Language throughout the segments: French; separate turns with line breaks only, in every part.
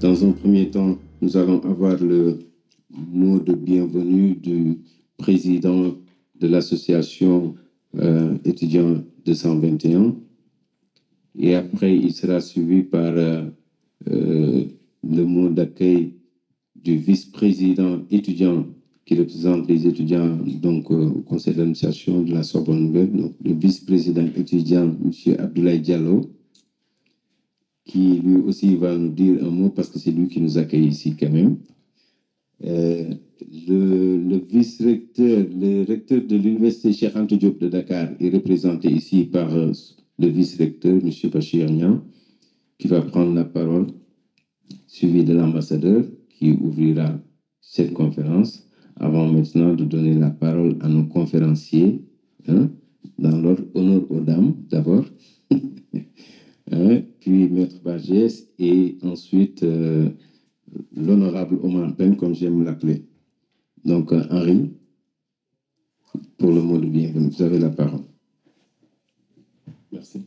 Dans un premier temps, nous allons avoir le mot de bienvenue du président de l'association étudiant 221. Et après, il sera suivi par le mot d'accueil du vice-président étudiant qui représente les étudiants donc, au conseil d'administration de la Sorbonne Nouvelle, donc le vice-président étudiant, M. Abdoulaye Diallo, qui lui aussi va nous dire un mot parce que c'est lui qui nous accueille ici quand même. Le vice-recteur, le recteur de l'université Cheikh Anta Diop de Dakar est représenté ici par le vice-recteur, M. Bachir Niang, qui va prendre la parole, suivi de l'ambassadeur qui ouvrira cette conférence, avant maintenant de donner la parole à nos conférenciers, hein, dans l'ordre honneur aux dames d'abord, hein, puis Maître Bargès et ensuite l'honorable Omar Pen, comme j'aime l'appeler. Donc Henri, pour le mot de bienvenue, vous avez la parole. Merci.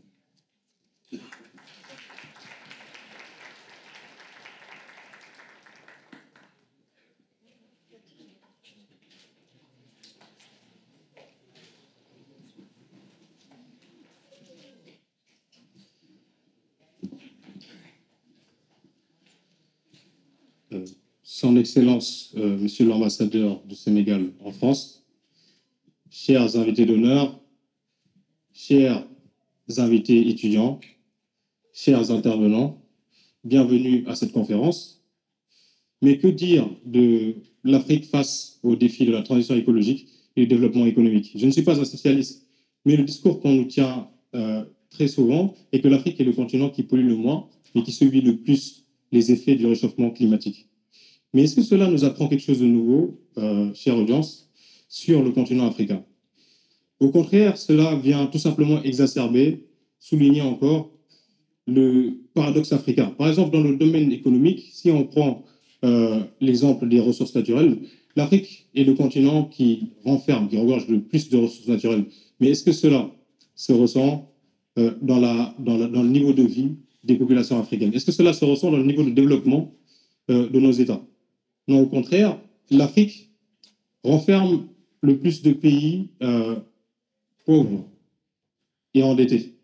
Son Excellence, Monsieur l'ambassadeur du Sénégal en France, chers invités d'honneur, chers invités étudiants, chers intervenants, bienvenue à cette conférence. Mais que dire de l'Afrique face aux défis de la transition écologique et du développement économique? Je ne suis pas un spécialiste, mais le discours qu'on nous tient très souvent est que l'Afrique est le continent qui pollue le moins et qui subit le plus les effets du réchauffement climatique. Mais est-ce que cela nous apprend quelque chose de nouveau, chère audience, sur le continent africain? Au contraire, cela vient tout simplement exacerber, souligner encore le paradoxe africain. Par exemple, dans le domaine économique, si on prend l'exemple des ressources naturelles, l'Afrique est le continent qui renferme, qui regorge le plus de ressources naturelles. Mais est-ce que cela se ressent dans le niveau de vie des populations africaines? Est-ce que cela se ressent dans le niveau de développement de nos États? Non, au contraire, l'Afrique renferme le plus de pays pauvres et endettés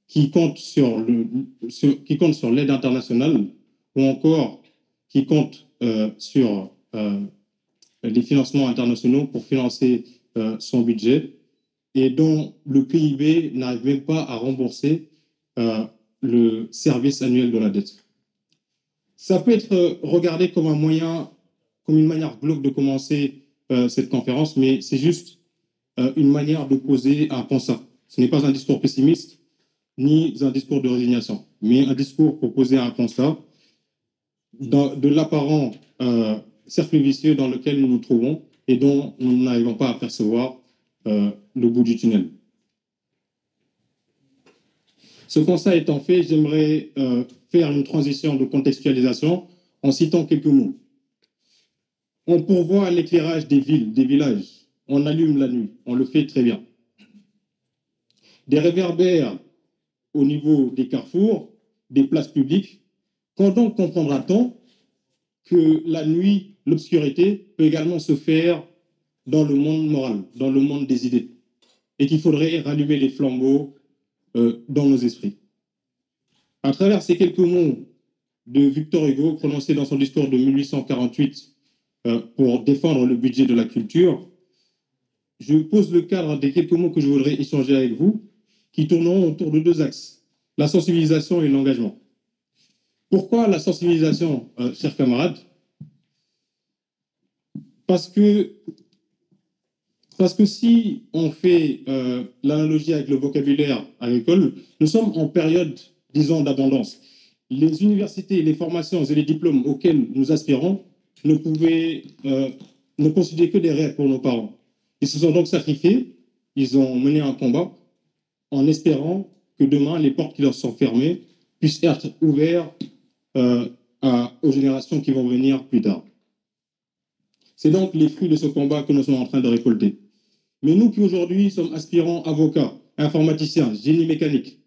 qui comptent sur l'aide internationale ou encore qui comptent sur les financements internationaux pour financer son budget et dont le PIB n'arrive même pas à rembourser le service annuel de la dette. Ça peut être regardé comme un moyen, comme une manière glauque de commencer cette conférence, mais c'est juste une manière de poser un constat. Ce n'est pas un discours pessimiste, ni un discours de résignation, mais un discours pour poser un constat de l'apparent cercle vicieux dans lequel nous nous trouvons et dont nous n'arrivons pas à percevoir le bout du tunnel. Ce constat étant fait, j'aimerais faire une transition de contextualisation en citant quelques mots. On pourvoit l'éclairage des villes, des villages. On allume la nuit. On le fait très bien. Des réverbères au niveau des carrefours, des places publiques. Quand donc comprendra-t-on que la nuit, l'obscurité peut également se faire dans le monde moral, dans le monde des idées, et qu'il faudrait rallumer les flambeaux dans nos esprits. À travers ces quelques mots de Victor Hugo prononcés dans son discours de 1848 pour défendre le budget de la culture, je pose le cadre des quelques mots que je voudrais échanger avec vous, qui tourneront autour de deux axes, la sensibilisation et l'engagement. Pourquoi la sensibilisation, chers camarades? Parce que si on fait l'analogie avec le vocabulaire agricole, nous sommes en période, disons, d'abondance. Les universités, les formations et les diplômes auxquels nous aspirons ne constituaient que des rêves pour nos parents. Ils se sont donc sacrifiés, ils ont mené un combat en espérant que demain, les portes qui leur sont fermées puissent être ouvertes aux générations qui vont venir plus tard. C'est donc les fruits de ce combat que nous sommes en train de récolter. Mais nous qui aujourd'hui sommes aspirants avocats, informaticiens, génie mécanique,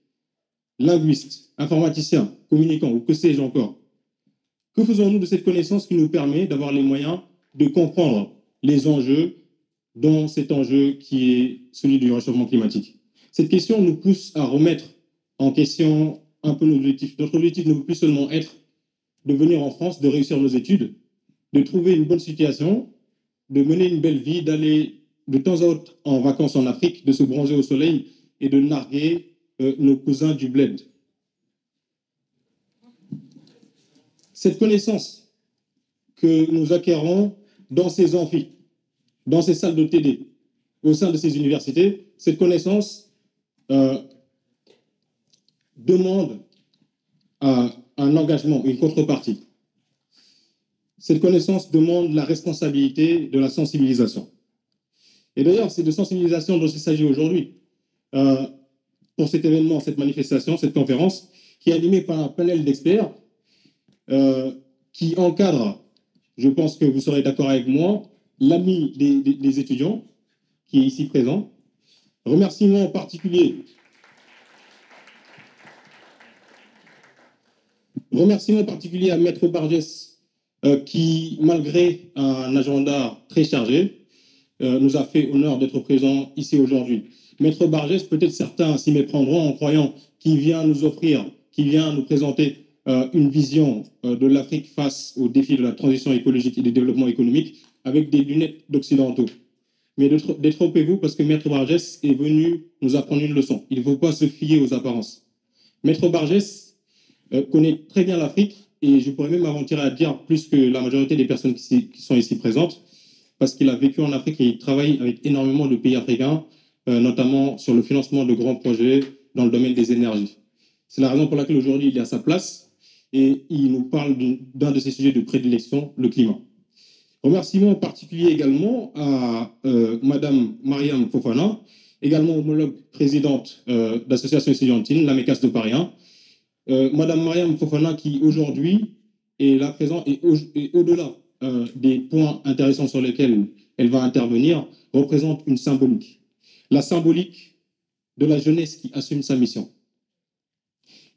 linguistes, informaticiens, communicants ou que sais-je encore, Que faisons-nous de cette connaissance qui nous permet d'avoir les moyens de comprendre les enjeux, dont cet enjeu qui est celui du réchauffement climatique? Cette question nous pousse à remettre en question un peu nos objectifs. Notre objectif ne peut plus seulement être de venir en France, de réussir nos études, de trouver une bonne situation, de mener une belle vie, d'aller de temps à autre en vacances en Afrique, de se bronzer au soleil et de narguer nos cousins du bled. Cette connaissance que nous acquérons dans ces amphis, dans ces salles de TD, au sein de ces universités, cette connaissance demande un engagement, une contrepartie. Cette connaissance demande la responsabilité de la sensibilisation. Et d'ailleurs, c'est de sensibilisation dont il s'agit aujourd'hui pour cet événement, cette manifestation, cette conférence, qui est animée par un panel d'experts qui encadre, je pense que vous serez d'accord avec moi, l'ami des étudiants qui est ici présent. Remerciements en particulier à Maître Bargès, qui, malgré un agenda très chargé, nous a fait honneur d'être présent ici aujourd'hui. Maître Bargès, peut-être certains s'y méprendront en croyant qu'il vient nous offrir, qu'il vient nous présenter une vision de l'Afrique face aux défis de la transition écologique et du développement économique avec des lunettes d'occidentaux. Mais détrompez-vous parce que Maître Bargès est venu nous apprendre une leçon. Il ne faut pas se fier aux apparences. Maître Bargès connaît très bien l'Afrique et je pourrais même m'aventurer à dire plus que la majorité des personnes qui sont ici présentes parce qu'il a vécu en Afrique et il travaille avec énormément de pays africains, notamment sur le financement de grands projets dans le domaine des énergies. C'est la raison pour laquelle aujourd'hui il est à sa place et il nous parle d'un de ses sujets de prédilection, le climat. Remerciements en particulier également à Madame Mariam Fofana, également homologue présidente d'association estudiantine, la MECAS de Paris 1. Madame Mariam Fofana qui aujourd'hui est là présent et au-delà des points intéressants sur lesquels elle va intervenir, représente une symbolique. La symbolique de la jeunesse qui assume sa mission.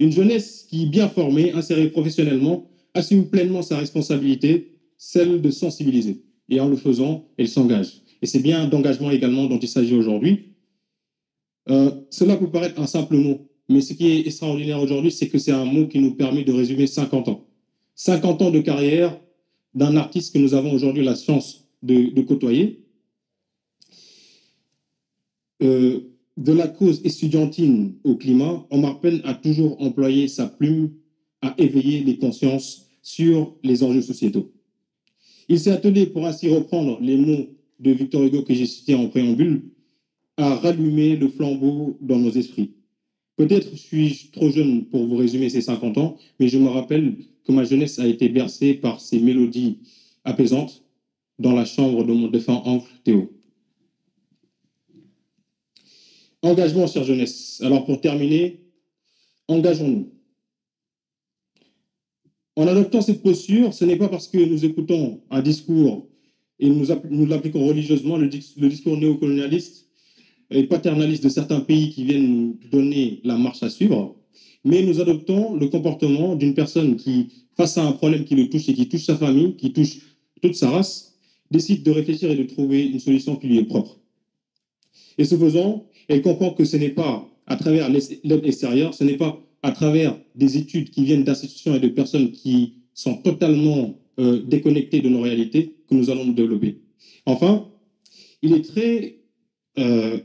Une jeunesse qui, bien formée, insérée professionnellement, assume pleinement sa responsabilité, celle de sensibiliser. Et en le faisant, elle s'engage. Et c'est bien d'engagement également dont il s'agit aujourd'hui. Cela peut paraître un simple mot, mais ce qui est extraordinaire aujourd'hui, c'est que c'est un mot qui nous permet de résumer 50 ans. 50 ans de carrière d'un artiste que nous avons aujourd'hui la chance de côtoyer. De la cause estudiantine au climat, Omar Pène a toujours employé sa plume à éveiller les consciences sur les enjeux sociétaux. Il s'est attelé, pour ainsi reprendre les mots de Victor Hugo que j'ai cités en préambule, à rallumer le flambeau dans nos esprits. Peut-être suis-je trop jeune pour vous résumer ces 50 ans, mais je me rappelle que ma jeunesse a été bercée par ces mélodies apaisantes dans la chambre de mon défunt oncle Théo. Engagement, chère jeunesse. Alors pour terminer, engageons-nous. En adoptant cette posture, ce n'est pas parce que nous écoutons un discours et nous l'appliquons religieusement, le discours néocolonialiste et paternaliste de certains pays qui viennent nous donner la marche à suivre, mais nous adoptons le comportement d'une personne qui, face à un problème qui le touche et qui touche sa famille, qui touche toute sa race, décide de réfléchir et de trouver une solution qui lui est propre. Et ce faisant, elle comprend que ce n'est pas à travers l'aide extérieure, ce n'est pas à travers des études qui viennent d'institutions et de personnes qui sont totalement déconnectées de nos réalités que nous allons nous développer. Enfin, il est très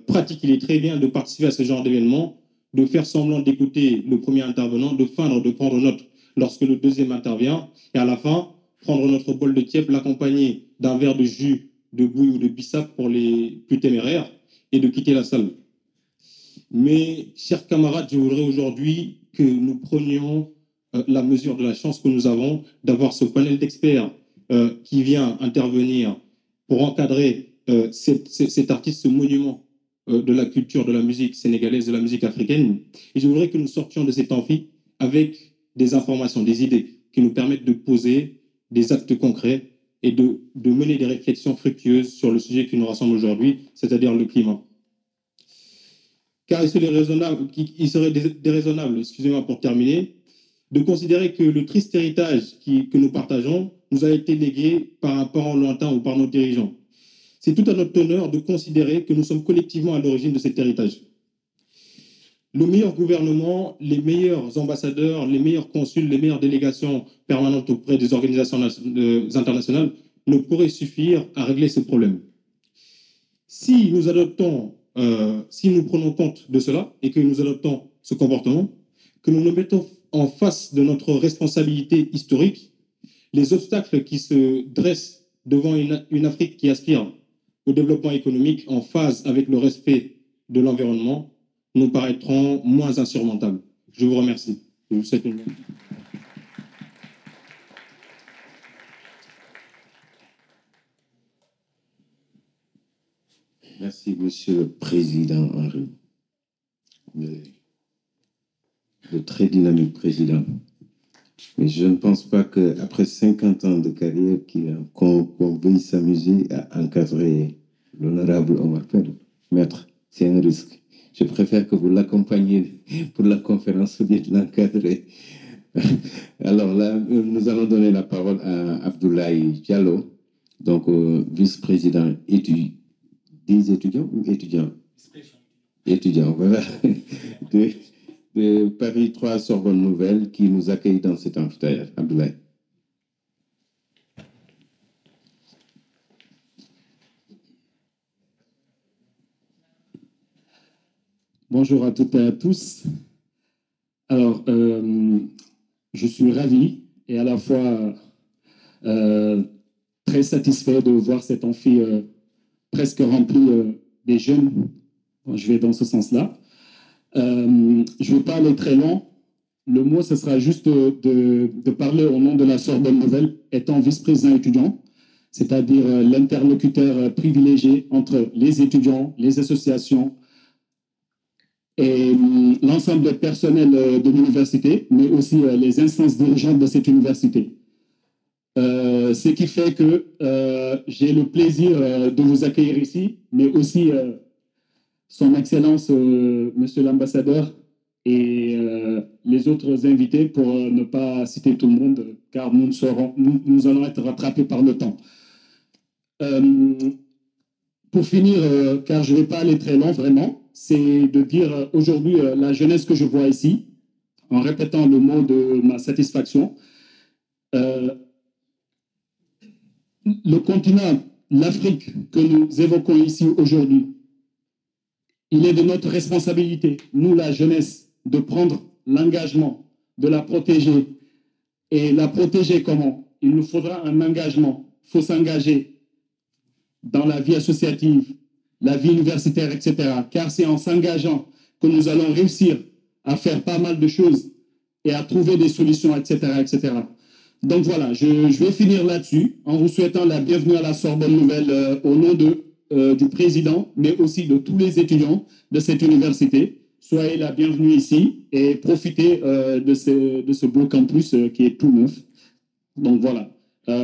pratique, il est très bien de participer à ce genre d'événement, de faire semblant d'écouter le premier intervenant, de feindre de prendre note lorsque le deuxième intervient, et à la fin, prendre notre bol de tiep, l'accompagner d'un verre de jus de bouille ou de bissap pour les plus téméraires, et de quitter la salle. Mais, chers camarades, je voudrais aujourd'hui que nous prenions la mesure de la chance que nous avons d'avoir ce panel d'experts qui vient intervenir pour encadrer cet artiste, ce monument de la culture, de la musique sénégalaise, de la musique africaine. Et je voudrais que nous sortions de cet amphi avec des informations, des idées qui nous permettent de poser des actes concrets et de mener des réflexions fructueuses sur le sujet qui nous rassemble aujourd'hui, c'est-à-dire le climat. Car il serait déraisonnable, excusez-moi pour terminer, de considérer que le triste héritage que nous partageons nous a été légué par un parent lointain ou par nos dirigeants. C'est tout à notre honneur de considérer que nous sommes collectivement à l'origine de cet héritage. Le meilleur gouvernement, les meilleurs ambassadeurs, les meilleurs consuls, les meilleures délégations permanentes auprès des organisations internationales ne pourraient suffire à régler ce problème. Si nous prenons compte de cela et que nous adoptons ce comportement, que nous nous mettons en face de notre responsabilité historique, les obstacles qui se dressent devant une Afrique qui aspire au développement économique en phase avec le respect de l'environnement nous paraîtront moins insurmontables. Je vous remercie. Je vous souhaite une bonne...
Merci, Monsieur le Président Henri. Le très dynamique président. Mais je ne pense pas qu'après 50 ans de carrière, qu'on veuille s'amuser à encadrer l'honorable Omar Pène. Maître, c'est un risque. Je préfère que vous l'accompagniez pour la conférence ou bien de l'encadrer. Alors là, nous allons donner la parole à Abdoulaye Diallo, donc vice-président des étudiants ou étudiants? Étudiants, voilà. De Paris 3 Sorbonne Nouvelle qui nous accueille dans cet amphithéâtre. Abdoulaye.
Bonjour à toutes et à tous. Alors, je suis ravi et à la fois très satisfait de voir cet amphi presque rempli des jeunes. Bon, je vais dans ce sens-là. Je ne vais pas aller très long. Le mot, ce sera juste de parler au nom de la Sorbonne Nouvelle, étant vice-président étudiant, c'est-à-dire l'interlocuteur privilégié entre les étudiants, les associations et l'ensemble des personnels de l'université, mais aussi les instances dirigeantes de cette université. Ce qui fait que j'ai le plaisir de vous accueillir ici, mais aussi Son Excellence, Monsieur l'ambassadeur, et les autres invités, pour ne pas citer tout le monde, car nous allons être rattrapés par le temps. Pour finir, car je ne vais pas aller très long vraiment, c'est de dire aujourd'hui la jeunesse que je vois ici, en répétant le mot de ma satisfaction. Le continent, l'Afrique que nous évoquons ici aujourd'hui, il est de notre responsabilité, nous la jeunesse, de prendre l'engagement de la protéger. Et la protéger comment? Il nous faudra un engagement. Il faut s'engager dans la vie associative, la vie universitaire, etc. Car c'est en s'engageant que nous allons réussir à faire pas mal de choses et à trouver des solutions, etc. etc. Donc voilà, je vais finir là-dessus en vous souhaitant la bienvenue à la Sorbonne Nouvelle au nom du président, mais aussi de tous les étudiants de cette université. Soyez la bienvenue ici et profitez de ce beau campus qui est tout neuf. Donc voilà,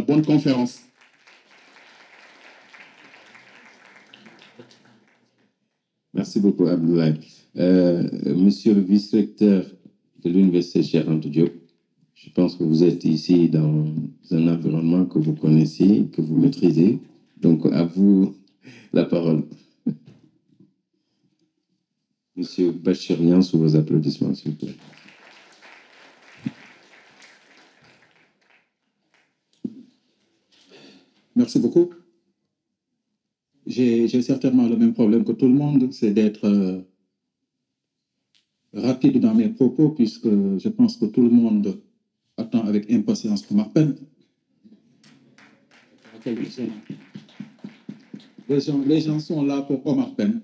bonne conférence.
Merci beaucoup, Abdoulaye. Monsieur le vice-recteur de l'Université Cheikh Anta Diop, je pense que vous êtes ici dans un environnement que vous connaissez, que vous maîtrisez. Donc, à vous la parole. Monsieur Bachir Niang, sous vos applaudissements, s'il vous plaît.
Merci beaucoup. J'ai certainement le même problème que tout le monde, c'est d'être rapide dans mes propos, puisque je pense que tout le monde attend avec impatience Omar Pène. Les gens sont là pour Omar Pène.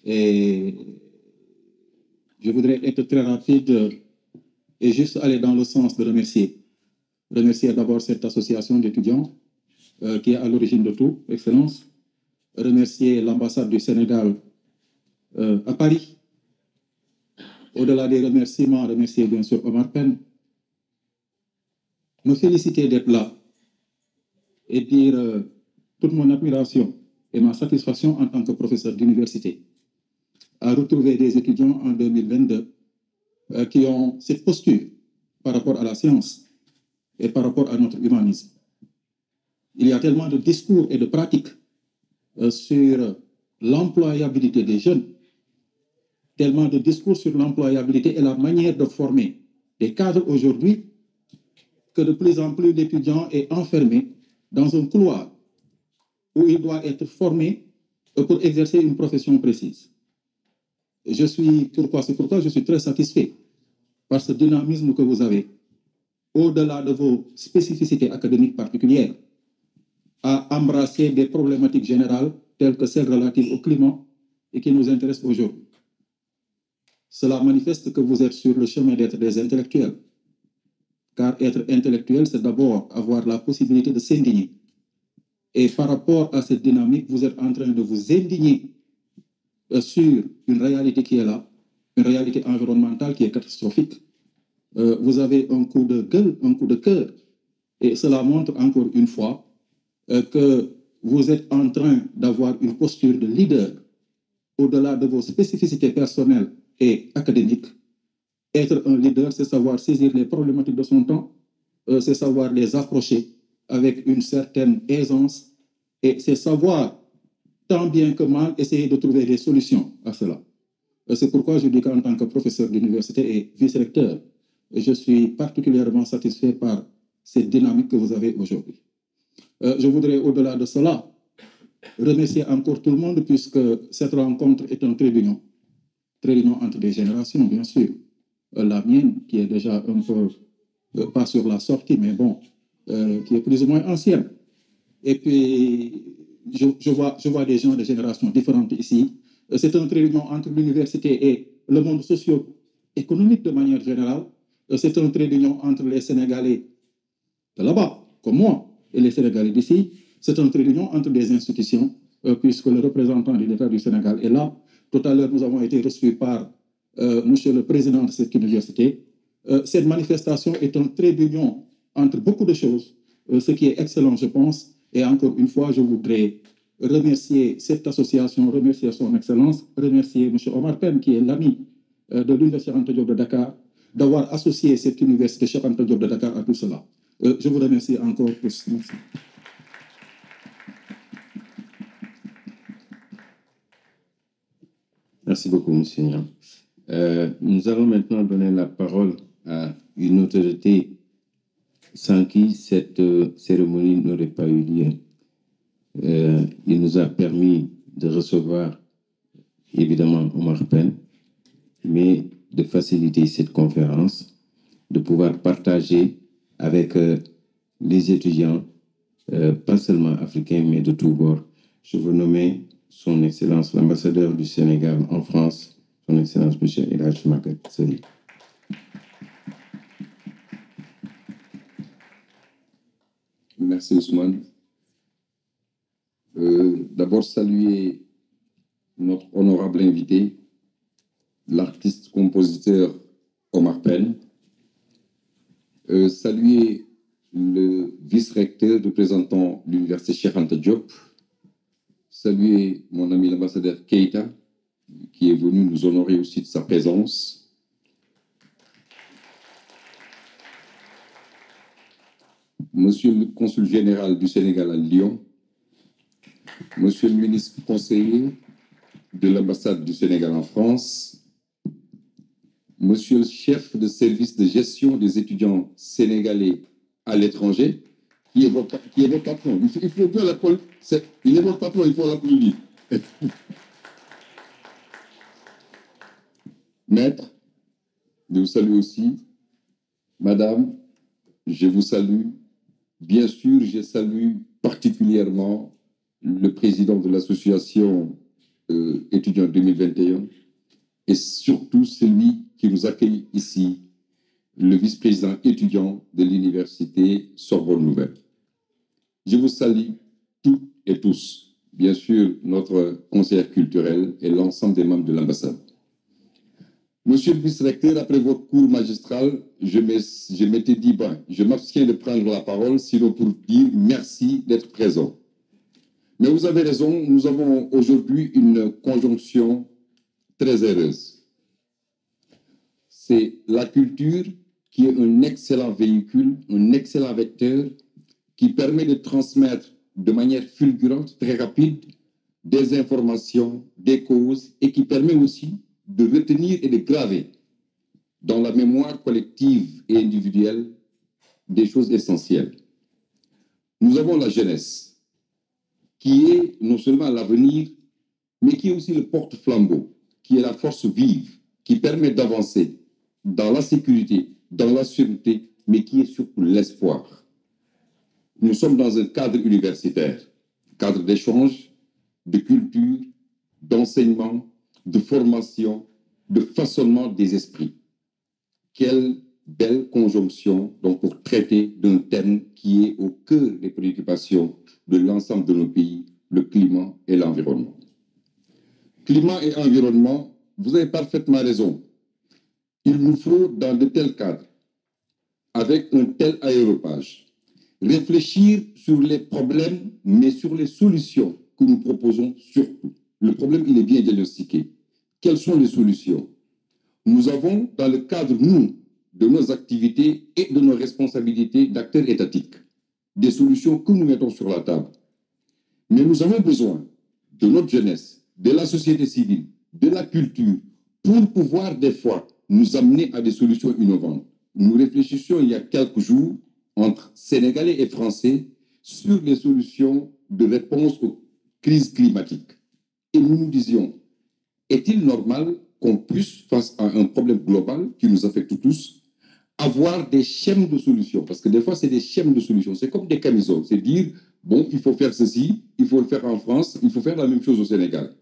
Et je voudrais être très rapide et juste aller dans le sens de remercier. Remercier d'abord cette association d'étudiants qui est à l'origine de tout, Excellence. Remercier l'ambassade du Sénégal à Paris. Au-delà des remerciements, remercier bien sûr Omar Pène. Me féliciter d'être là et dire toute mon admiration et ma satisfaction en tant que professeur d'université à retrouver des étudiants en 2022 qui ont cette posture par rapport à la science et par rapport à notre humanisme. Il y a tellement de discours et de pratiques sur l'employabilité des jeunes, tellement de discours sur l'employabilité et la manière de former des cadres aujourd'hui, que de plus en plus d'étudiants est enfermé dans un couloir où il doit être formé pour exercer une profession précise. C'est pourquoi je suis très satisfait par ce dynamisme que vous avez, au-delà de vos spécificités académiques particulières, à embrasser des problématiques générales telles que celles relatives au climat et qui nous intéressent aujourd'hui. Cela manifeste que vous êtes sur le chemin d'être des intellectuels. Car être intellectuel, c'est d'abord avoir la possibilité de s'indigner. Et par rapport à cette dynamique, vous êtes en train de vous indigner sur une réalité qui est là, une réalité environnementale qui est catastrophique. Vous avez un coup de gueule, un coup de cœur. Et cela montre encore une fois que vous êtes en train d'avoir une posture de leader au-delà de vos spécificités personnelles et académiques. Être un leader, c'est savoir saisir les problématiques de son temps, c'est savoir les approcher avec une certaine aisance, et c'est savoir, tant bien que mal, essayer de trouver des solutions à cela. C'est pourquoi je dis qu'en tant que professeur d'université et vice-recteur, je suis particulièrement satisfait par cette dynamique que vous avez aujourd'hui. Je voudrais, au-delà de cela, remercier encore tout le monde, puisque cette rencontre est un trait d'union entre des générations, bien sûr. La mienne, qui est déjà un peu, pas sur la sortie, mais bon, qui est plus ou moins ancienne. Et puis, je vois des gens de générations différentes ici. C'est un trait d'union entre l'université et le monde socio-économique de manière générale. C'est un trait d'union entre les Sénégalais de là-bas, comme moi, et les Sénégalais d'ici. C'est un trait d'union entre des institutions, puisque le représentant de l'État du Sénégal est là. Tout à l'heure, nous avons été reçus par monsieur le président de cette université. Cette manifestation est un trait d'union entre beaucoup de choses, ce qui est excellent, je pense. Et encore une fois, je voudrais remercier cette association, remercier son Excellence, remercier M. Omar Pène, qui est l'ami de l'Université Cheikh Anta Diop de Dakar, d'avoir associé cette université Cheikh Anta Diop de Dakar à tout cela. Je vous remercie encore tous. Merci.
Merci beaucoup, M. Niang. Nous allons maintenant donner la parole à une autorité sans qui cette cérémonie n'aurait pas eu lieu. Il nous a permis de recevoir, évidemment, Omar Pène, mais de faciliter cette conférence, de pouvoir partager avec les étudiants, pas seulement africains, mais de tous bords. Je veux nommer son Excellence, l'ambassadeur du Sénégal en France, son Excellence M. El Hadj Maguette Sèye.
Merci Ousmane. D'abord saluer notre honorable invité, l'artiste-compositeur Omar Pène. Saluer le vice-recteur représentant l'Université Cheikh Anta Diop. Saluer mon ami l'ambassadeur Keïta, qui est venu nous honorer aussi de sa présence. Monsieur le consul général du Sénégal à Lyon, Monsieur le ministre conseiller de l'ambassade du Sénégal en France, Monsieur le chef de service de gestion des étudiants sénégalais à l'étranger, qui est votre patron. Il faut bien l'appeler. Il est votre patron, il faut l'applaudir. Maître, je vous salue aussi. Madame, je vous salue. Bien sûr, je salue particulièrement le président de l'association étudiants 2021 et surtout celui qui nous accueille ici, le vice-président étudiant de l'université Sorbonne Nouvelle. Je vous salue toutes et tous, bien sûr notre conseiller culturel et l'ensemble des membres de l'ambassade. Monsieur le vice-recteur, après votre cours magistral, je m'étais dit, je m'abstiens de prendre la parole, sinon pour dire merci d'être présent. Mais vous avez raison, nous avons aujourd'hui une conjonction très heureuse. C'est la culture qui est un excellent véhicule, un excellent vecteur, qui permet de transmettre de manière fulgurante, très rapide, des informations, des causes, et qui permet aussi de retenir et de graver dans la mémoire collective et individuelle des choses essentielles. Nous avons la jeunesse, qui est non seulement l'avenir, mais qui est aussi le porte-flambeau, qui est la force vive, qui permet d'avancer dans la sécurité, dans la sûreté, mais qui est surtout l'espoir. Nous sommes dans un cadre universitaire, cadre d'échange, de culture, d'enseignement, de formation, de façonnement des esprits. Quelle belle conjonction donc, pour traiter d'un thème qui est au cœur des préoccupations de l'ensemble de nos pays, le climat et l'environnement. Climat et environnement, vous avez parfaitement raison. Il nous faut, dans de tels cadres, avec un tel aéropage, réfléchir sur les problèmes, mais sur les solutions que nous proposons surtout. Le problème, il est bien diagnostiqué. Quelles sont les solutions? Nous avons, dans le cadre, nous, de nos activités et de nos responsabilités d'acteurs étatiques, des solutions que nous mettons sur la table. Mais nous avons besoin de notre jeunesse, de la société civile, de la culture, pour pouvoir des fois nous amener à des solutions innovantes. Nous réfléchissions il y a quelques jours entre Sénégalais et Français sur les solutions de réponse aux crises climatiques. Et nous nous disions, est-il normal qu'on puisse, face à un problème global qui nous affecte tous, avoir des schèmes de solutions? Parce que des fois, c'est des schèmes de solutions. C'est comme des camisoles. C'est dire, bon, il faut faire ceci, il faut le faire en France, il faut faire la même chose au Sénégal.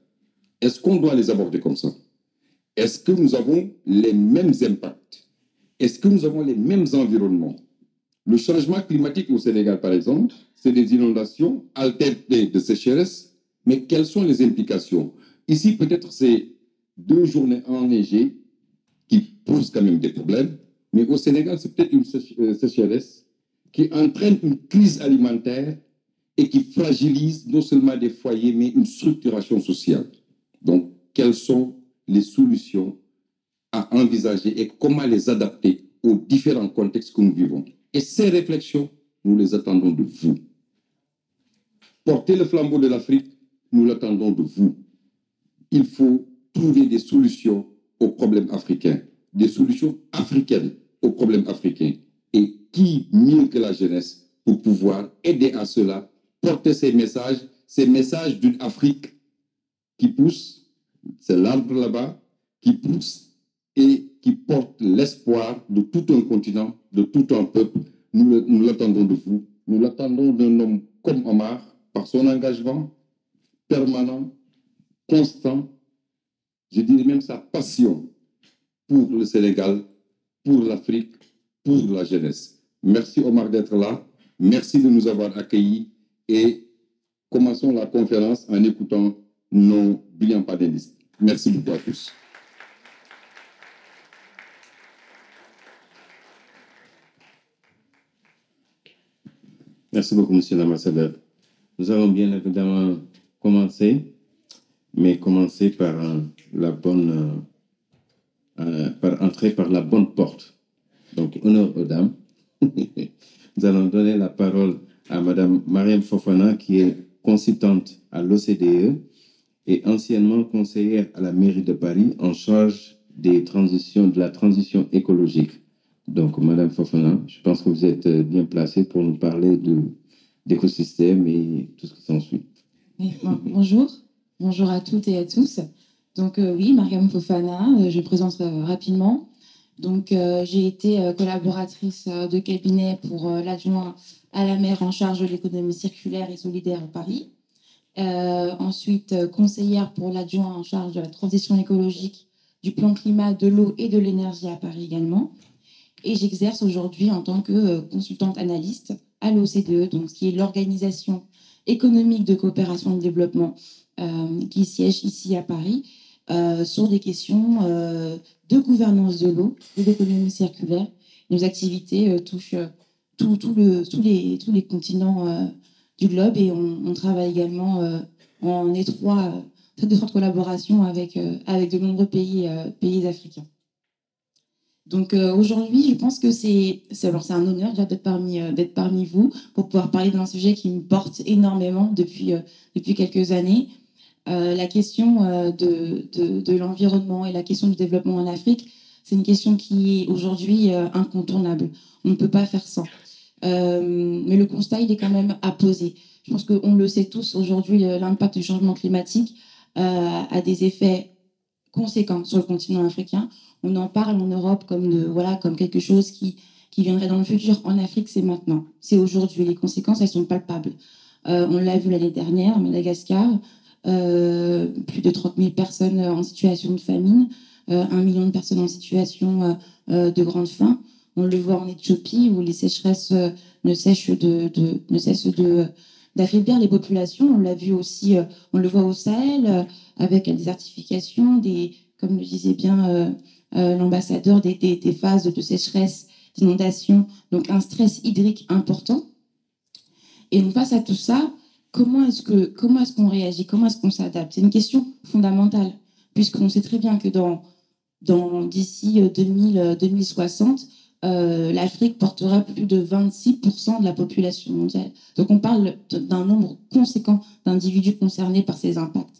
Est-ce qu'on doit les aborder comme ça? Est-ce que nous avons les mêmes impacts? Est-ce que nous avons les mêmes environnements? Le changement climatique au Sénégal, par exemple, c'est des inondations alternées de sécheresse, mais quelles sont les implications? Ici, peut-être c'est 2 journées enneigées qui posent quand même des problèmes, mais au Sénégal, c'est peut-être une sécheresse qui entraîne une crise alimentaire et qui fragilise non seulement des foyers, mais une structuration sociale. Donc, quelles sont les solutions à envisager et comment les adapter aux différents contextes que nous vivons? Et ces réflexions, nous les attendons de vous. Porter le flambeau de l'Afrique, nous l'attendons de vous. Il faut trouver des solutions aux problèmes africains, des solutions africaines aux problèmes africains. Et qui mieux que la jeunesse pour pouvoir aider à cela, porter ces messages d'une Afrique qui pousse, c'est l'arbre là-bas, qui pousse et qui porte l'espoir de tout un continent, de tout un peuple. Nous l'attendons de vous. Nous l'attendons d'un homme comme Omar, par son engagement permanent, constant, je dirais même sa passion pour le Sénégal, pour l'Afrique, pour la jeunesse. Merci Omar d'être là. Merci de nous avoir accueillis et commençons la conférence en écoutant nos brillants panélistes. Merci beaucoup à tous.
Merci beaucoup, monsieur l'ambassadeur. Nous allons bien évidemment commencer, mais commencer par entrer par la bonne porte. Donc, honneur aux dames. Nous allons donner la parole à madame Mariam Fofana, qui est consultante à l'OCDE et anciennement conseillère à la mairie de Paris en charge de la transition écologique. Donc, madame Fofana, je pense que vous êtes bien placée pour nous parler d'écosystème et tout ce qui s'ensuit.
Oui, bonjour à toutes et à tous. Donc oui, Mariam Fofana, je présente rapidement. Donc j'ai été collaboratrice de cabinet pour l'adjoint à la maire en charge de l'économie circulaire et solidaire à Paris. Ensuite, conseillère pour l'adjoint en charge de la transition écologique, du plan climat, de l'eau et de l'énergie à Paris également. Et j'exerce aujourd'hui en tant que consultante analyste à l'OCDE, donc qui est l'organisation économique de coopération et de développement qui siège ici à Paris sur des questions de gouvernance de l'eau et d'économie circulaire. Nos activités touchent tous les continents du globe et on travaille également en étroite collaboration avec de nombreux pays africains. Donc aujourd'hui, je pense que c'est un honneur déjà d'être parmi vous pour pouvoir parler d'un sujet qui me porte énormément depuis quelques années. La question de l'environnement et la question du développement en Afrique, c'est une question qui est aujourd'hui incontournable. On ne peut pas faire sans. Mais le constat, il est quand même à poser. Je pense qu'on le sait tous aujourd'hui, l'impact du changement climatique a des effets conséquents sur le continent africain. On en parle en Europe comme quelque chose qui viendrait dans le futur. En Afrique, c'est maintenant. C'est aujourd'hui. Les conséquences, elles sont palpables. On l'a vu l'année dernière à Madagascar. Plus de 30 000 personnes en situation de famine, 1 million de personnes en situation de grande faim. On le voit en Éthiopie où les sécheresses ne cessent d'affaiblir les populations. On l'a vu aussi, on le voit au Sahel avec la désertification, comme le disait bien l'ambassadeur, des phases de sécheresse, d'inondation, donc un stress hydrique important. Et donc face à tout ça, comment est-ce qu'on réagit? Comment est-ce qu'on s'adapte? C'est une question fondamentale, puisqu'on sait très bien que d'ici 2060, l'Afrique portera plus de 26% de la population mondiale. Donc on parle d'un nombre conséquent d'individus concernés par ces impacts.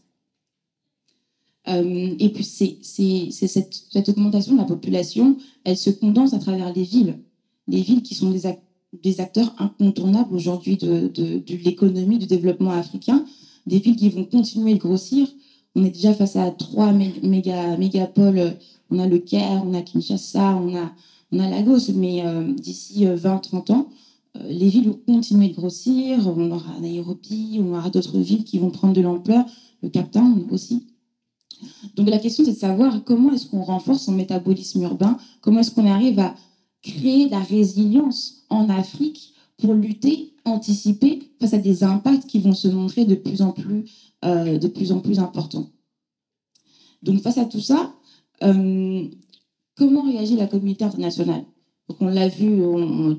Et puis cette augmentation de la population, elle se condense à travers les villes qui sont des acteurs incontournables aujourd'hui de l'économie, du développement africain, des villes qui vont continuer de grossir. On est déjà face à 3 mégapoles. On a le Caire, on a Kinshasa, on a Lagos, mais d'ici 20-30 ans, les villes vont continuer de grossir. On aura Nairobi, on aura d'autres villes qui vont prendre de l'ampleur, le Cap Town aussi. Donc la question, c'est de savoir comment est-ce qu'on renforce son métabolisme urbain, comment est-ce qu'on arrive à créer de la résilience en Afrique pour lutter, anticiper face à des impacts qui vont se montrer de plus en plus importants. Donc face à tout ça, comment réagit la communauté internationale? Donc on l'a vu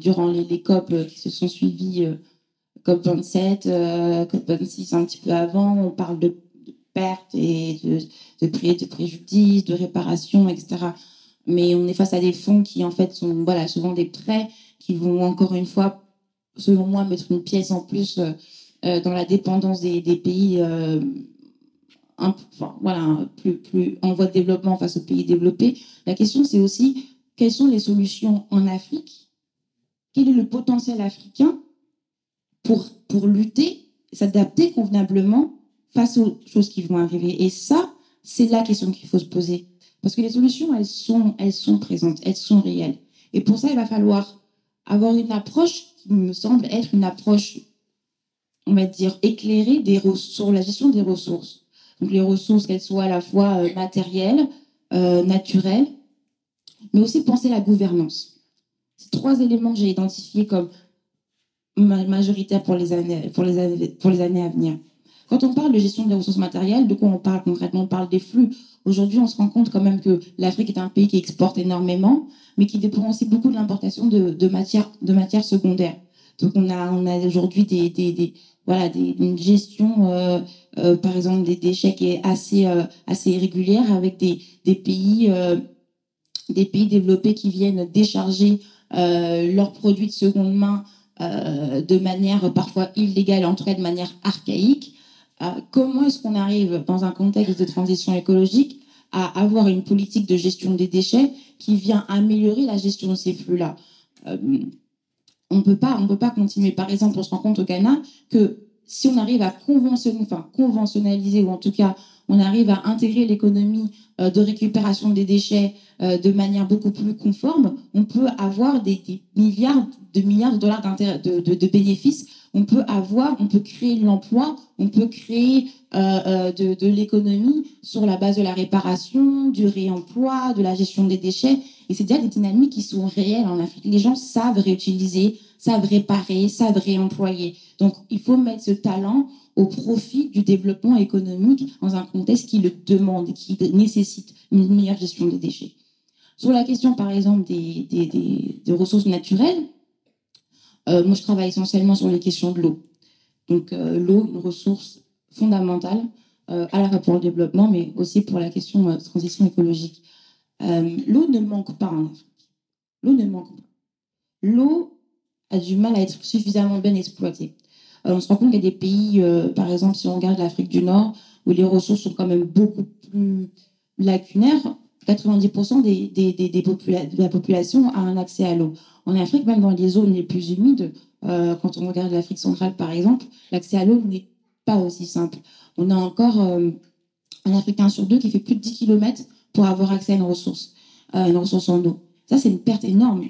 durant les COP qui se sont suivis, COP 27, COP 26 un petit peu avant, on parle de pertes et de préjudices, de réparations, etc. Mais on est face à des fonds qui, en fait, sont souvent des prêts qui vont, encore une fois, selon moi, mettre une pièce en plus dans la dépendance des pays plus en voie de développement face aux pays développés. La question, c'est aussi, quelles sont les solutions en Afrique? Quel est le potentiel africain pour lutter, s'adapter convenablement face aux choses qui vont arriver? Et ça, c'est la question qu'il faut se poser. Parce que les solutions, elles sont présentes, elles sont réelles. Et pour ça, il va falloir avoir une approche qui me semble être une approche, on va dire, éclairée sur la gestion des ressources. Donc les ressources, qu'elles soient à la fois matérielles, naturelles, mais aussi penser la gouvernance. Ces 3 éléments que j'ai identifiés comme majoritaires pour les années à venir. Quand on parle de gestion des ressources matérielles, de quoi on parle concrètement? On parle des flux. Aujourd'hui, on se rend compte quand même que l'Afrique est un pays qui exporte énormément, mais qui dépend aussi beaucoup de l'importation de matières secondaires. Donc, on a aujourd'hui une gestion, par exemple, des déchets qui est assez irrégulière, avec des pays développés qui viennent décharger leurs produits de seconde main de manière parfois illégale, en tout cas de manière archaïque. Comment est-ce qu'on arrive, dans un contexte de transition écologique, à avoir une politique de gestion des déchets qui vient améliorer la gestion de ces flux-là? On peut pas continuer. Par exemple, on se rend compte au Ghana que si on arrive à conventionnaliser, ou en tout cas, on arrive à intégrer l'économie de récupération des déchets de manière beaucoup plus conforme, on peut avoir des milliards de dollars de bénéfices. On peut créer de l'emploi, on peut créer de l'économie sur la base de la réparation, du réemploi, de la gestion des déchets. Et c'est déjà des dynamiques qui sont réelles en Afrique. Les gens savent réutiliser, savent réparer, savent réemployer. Donc, il faut mettre ce talent au profit du développement économique dans un contexte qui le demande, qui nécessite une meilleure gestion des déchets. Sur la question, par exemple, des ressources naturelles, moi, je travaille essentiellement sur les questions de l'eau. Donc, l'eau, une ressource fondamentale, à la fois pour le développement, mais aussi pour la question de transition écologique. L'eau ne manque pas en Afrique. L'eau ne manque pas. L'eau a du mal à être suffisamment bien exploitée. On se rend compte qu'il y a des pays, par exemple, si on regarde l'Afrique du Nord, où les ressources sont quand même beaucoup plus lacunaires, 90% de la population a un accès à l'eau. En Afrique, même dans les zones les plus humides, quand on regarde l'Afrique centrale, par exemple, l'accès à l'eau n'est pas aussi simple. On a encore un Africain sur deux qui fait plus de 10 km pour avoir accès à une ressource en eau. Ça, c'est une perte énorme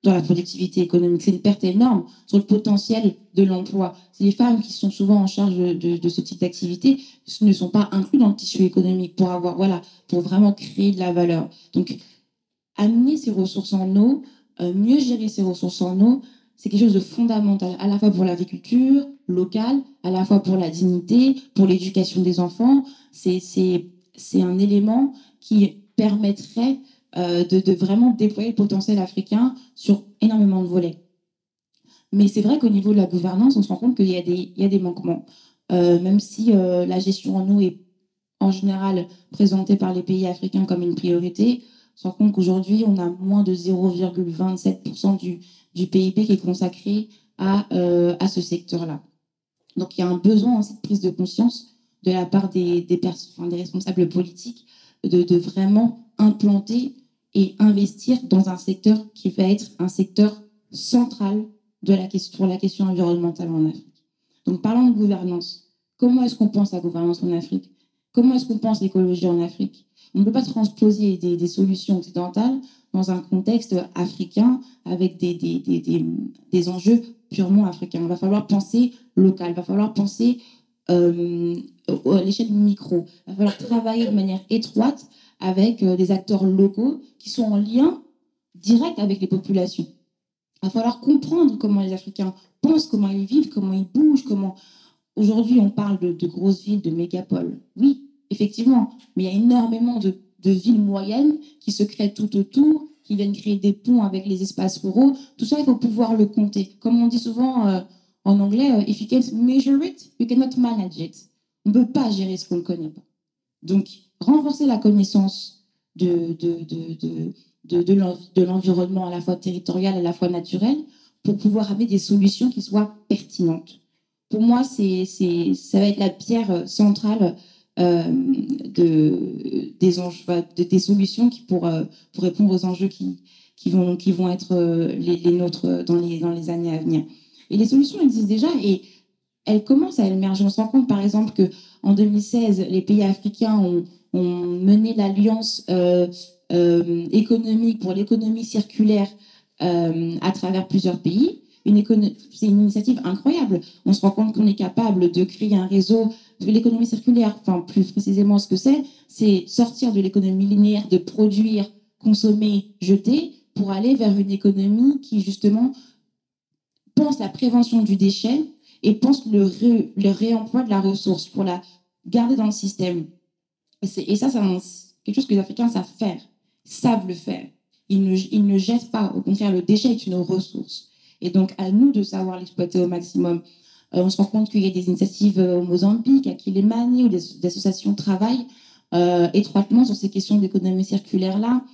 dans la productivité économique. C'est une perte énorme sur le potentiel de l'emploi. C'est les femmes qui sont souvent en charge de ce type d'activité ne sont pas inclus dans le tissu économique pour vraiment créer de la valeur. Donc, amener ces ressources en eau, mieux gérer ces ressources en eau, c'est quelque chose de fondamental, à la fois pour l'agriculture locale, à la fois pour la dignité, pour l'éducation des enfants. C'est un élément qui permettrait de vraiment déployer le potentiel africain sur énormément de volets. Mais c'est vrai qu'au niveau de la gouvernance, on se rend compte qu'il y a des manquements. Même si la gestion en eau est en général présentée par les pays africains comme une priorité, on se rend compte qu'aujourd'hui, on a moins de 0,27% du PIB qui est consacré à ce secteur-là. Donc il y a un besoin aussi de prise de conscience de la part des responsables politiques de vraiment implanter et investir dans un secteur qui va être un secteur central pour la question environnementale en Afrique. Donc parlons de gouvernance. Comment est-ce qu'on pense la gouvernance en Afrique? Comment est-ce qu'on pense l'écologie en Afrique? On ne peut pas transposer des solutions occidentales dans un contexte africain avec des enjeux purement africains. Il va falloir penser local, il va falloir penser à l'échelle micro. Il va falloir travailler de manière étroite avec des acteurs locaux qui sont en lien direct avec les populations. Il va falloir comprendre comment les Africains pensent, comment ils vivent, comment ils bougent, comment... Aujourd'hui, on parle de grosses villes, de mégapoles. Oui, effectivement, mais il y a énormément de villes moyennes qui se créent tout autour, qui viennent créer des ponts avec les espaces ruraux. Tout ça, il faut pouvoir le compter. Comme on dit souvent en anglais, if you can't measure it, you cannot manage it. On ne peut pas gérer ce qu'on ne connaît pas. Donc, renforcer la connaissance de l'environnement à la fois territorial, à la fois naturel, pour pouvoir amener des solutions qui soient pertinentes. Pour moi, ça va être la pierre centrale des solutions pour répondre aux enjeux qui vont être les nôtres dans les années à venir. Et les solutions existent déjà et elles commencent à émerger. On se rend compte, par exemple, qu'en 2016, les pays africains ont mené l'alliance économique pour l'économie circulaire à travers plusieurs pays. C'est une initiative incroyable. On se rend compte qu'on est capable de créer un réseau de l'économie circulaire. Enfin, plus précisément, ce que c'est sortir de l'économie linéaire, de produire, consommer, jeter, pour aller vers une économie qui, justement, pense la prévention du déchet et pense le réemploi de la ressource pour la garder dans le système. Et ça, c'est quelque chose que les Africains savent faire, savent le faire. Ils ne jettent pas. Au contraire, le déchet est une ressource. Et donc, à nous de savoir l'exploiter au maximum. On se rend compte qu'il y a des initiatives au Mozambique, à Kilimani, où des associations travaillent étroitement sur ces questions d'économie circulaire-là.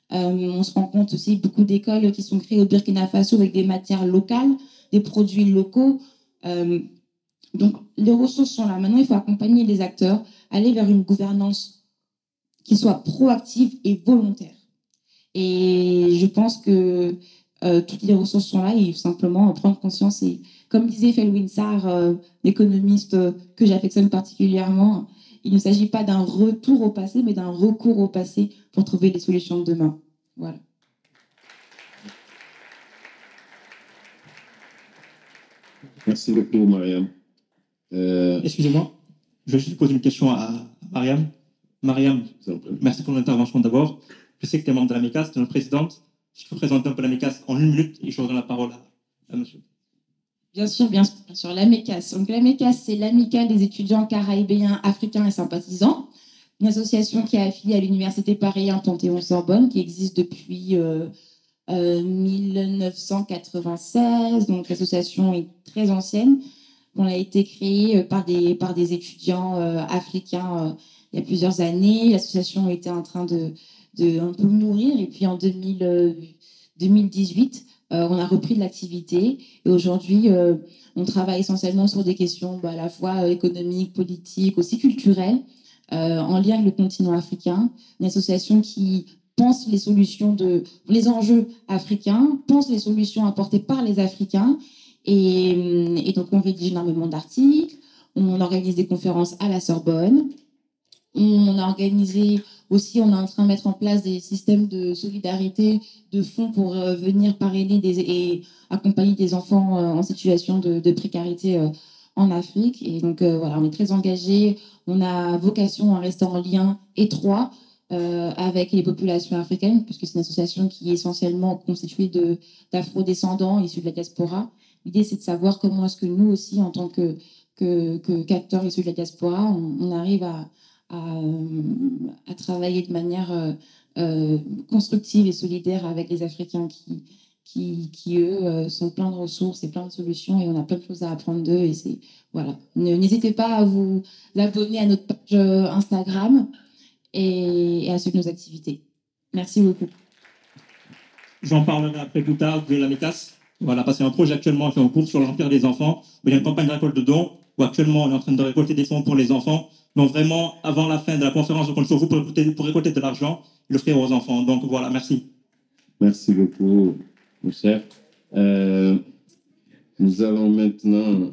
On se rend compte aussi beaucoup d'écoles qui sont créées au Burkina Faso avec des matières locales, des produits locaux. Donc, les ressources sont là. Maintenant, il faut accompagner les acteurs, aller vers une gouvernance qui soit proactive et volontaire. Et je pense que toutes les ressources sont là et il faut simplement prendre conscience. Et comme disait Felwine Sarr, l'économiste que j'affectionne particulièrement, il ne s'agit pas d'un retour au passé, mais d'un recours au passé pour trouver les solutions de demain. Voilà.
Merci beaucoup, Mariam.
Excusez-moi, je vais juste poser une question à Mariam. Mariam, merci pour l'intervention d'abord. Je sais que tu es membre de la MECAS, tu es notre présidente. Si tu peux présenter un peu la MECAS en 1 minute et je redonne la parole à monsieur.
Bien sûr, la MECAS. Donc, la MECAS, c'est l'Amicale des étudiants caribéens, africains et sympathisants, une association qui est affiliée à l'Université Paris 1 Panthéon-Sorbonne, qui existe depuis 1996. Donc, l'association est très ancienne. On a été créée par des étudiants africains il y a plusieurs années. L'association était en train de un peu mourir. Et puis, en 2018, on a repris de l'activité et aujourd'hui, on travaille essentiellement sur des questions à la fois économiques, politiques, aussi culturelles, en lien avec le continent africain. Une association qui pense les enjeux africains, pense les solutions apportées par les Africains. Et donc, on rédige énormément d'articles, on organise des conférences à la Sorbonne, on a organisé aussi, on est en train de mettre en place des systèmes de solidarité, de fonds pour venir parrainer et accompagner des enfants en situation de précarité en Afrique. Et donc, voilà, on est très engagés. On a vocation à rester en lien étroit avec les populations africaines, puisque c'est une association qui est essentiellement constituée d'afro-descendants issus de la diaspora. L'idée, c'est de savoir comment est-ce que nous aussi, en tant qu'acteurs issus de la diaspora, on arrive à travailler de manière constructive et solidaire avec les Africains qui eux, sont pleins de ressources et plein de solutions, et on a plein de choses à apprendre d'eux. Et voilà. N'hésitez pas à vous abonner à notre page Instagram et à suivre nos activités. Merci beaucoup.
J'en parlerai après plus tard de la MECAS. Voilà, parce qu'il y a un projet actuellement qui est en cours sur l'Empire des enfants, où il y a une campagne de récolte de dons, où actuellement on est en train de récolter des fonds pour les enfants. Donc vraiment, avant la fin de la conférence, je compte sur vous pour récolter de l'argent et l'offrir aux enfants. Donc voilà, merci.
Merci beaucoup, mon cher. Nous allons maintenant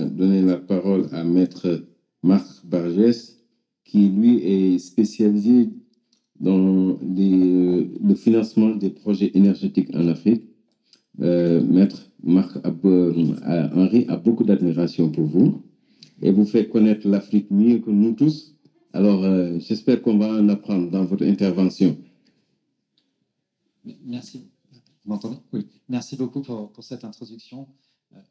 donner la parole à Maître Marc Bargès, qui lui est spécialisé dans le financement des projets énergétiques en Afrique. Maître Marc Henri a beaucoup d'admiration pour vous et vous fait connaître l'Afrique mieux que nous tous. Alors, j'espère qu'on va en apprendre dans votre intervention.
Merci. Vous m'entendez? Oui. Merci beaucoup pour cette introduction.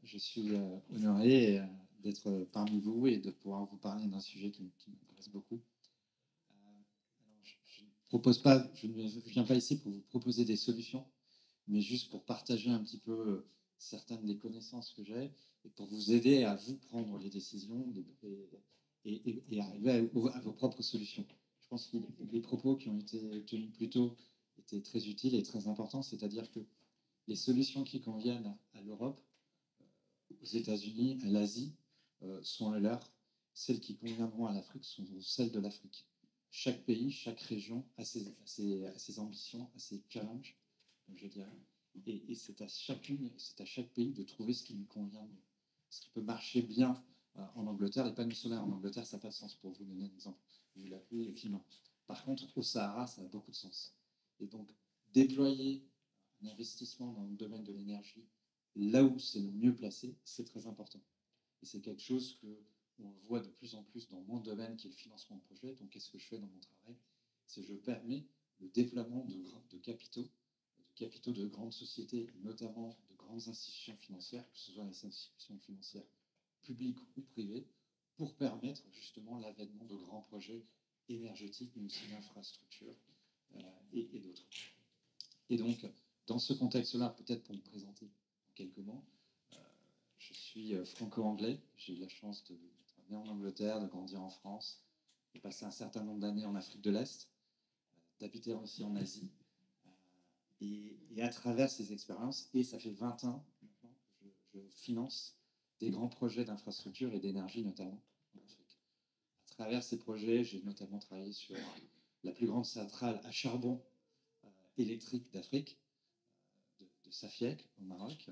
Je suis honoré d'être parmi vous et de pouvoir vous parler d'un sujet qui m'intéresse beaucoup. Je ne viens pas ici pour vous proposer des solutions, mais juste pour partager un petit peu certaines des connaissances que j'ai et pour vous aider à vous prendre les décisions et arriver à vos propres solutions. Je pense que les propos qui ont été tenus plus tôt étaient très utiles et très importants, c'est-à-dire que les solutions qui conviennent à l'Europe, aux États-Unis, à l'Asie, sont les leurs. Celles qui conviendront à l'Afrique sont celles de l'Afrique. Chaque pays, chaque région a ses ambitions, a ses challenges, je dirais. Et c'est à chaque pays de trouver ce qui lui convient mieux. Ce qui peut marcher bien en Angleterre, les panneaux solaires en Angleterre, ça n'a pas de sens pour vous donner un exemple, vu la pluie et le climat. Par contre, au Sahara, ça a beaucoup de sens. Et donc, déployer un investissement dans le domaine de l'énergie, là où c'est le mieux placé, c'est très important. Et c'est quelque chose qu'on voit de plus en plus dans mon domaine, qui est le financement de projet. Donc, qu'est-ce que je fais dans mon travail? C'est que je permets le déploiement de capitaux de grandes sociétés, notamment de grandes institutions financières, que ce soit les institutions financières publiques ou privées, pour permettre justement l'avènement de grands projets énergétiques, mais aussi d'infrastructures et d'autres. Et donc, dans ce contexte-là, peut-être pour me présenter en quelques mots, je suis franco-anglais. J'ai eu la chance d'être né en Angleterre, de grandir en France, de passer un certain nombre d'années en Afrique de l'Est, d'habiter aussi en Asie. Et à travers ces expériences, et ça fait 20 ans maintenant que je finance des grands projets d'infrastructure et d'énergie, notamment en Afrique. À travers ces projets, j'ai notamment travaillé sur la plus grande centrale à charbon électrique d'Afrique, de Safiec, au Maroc.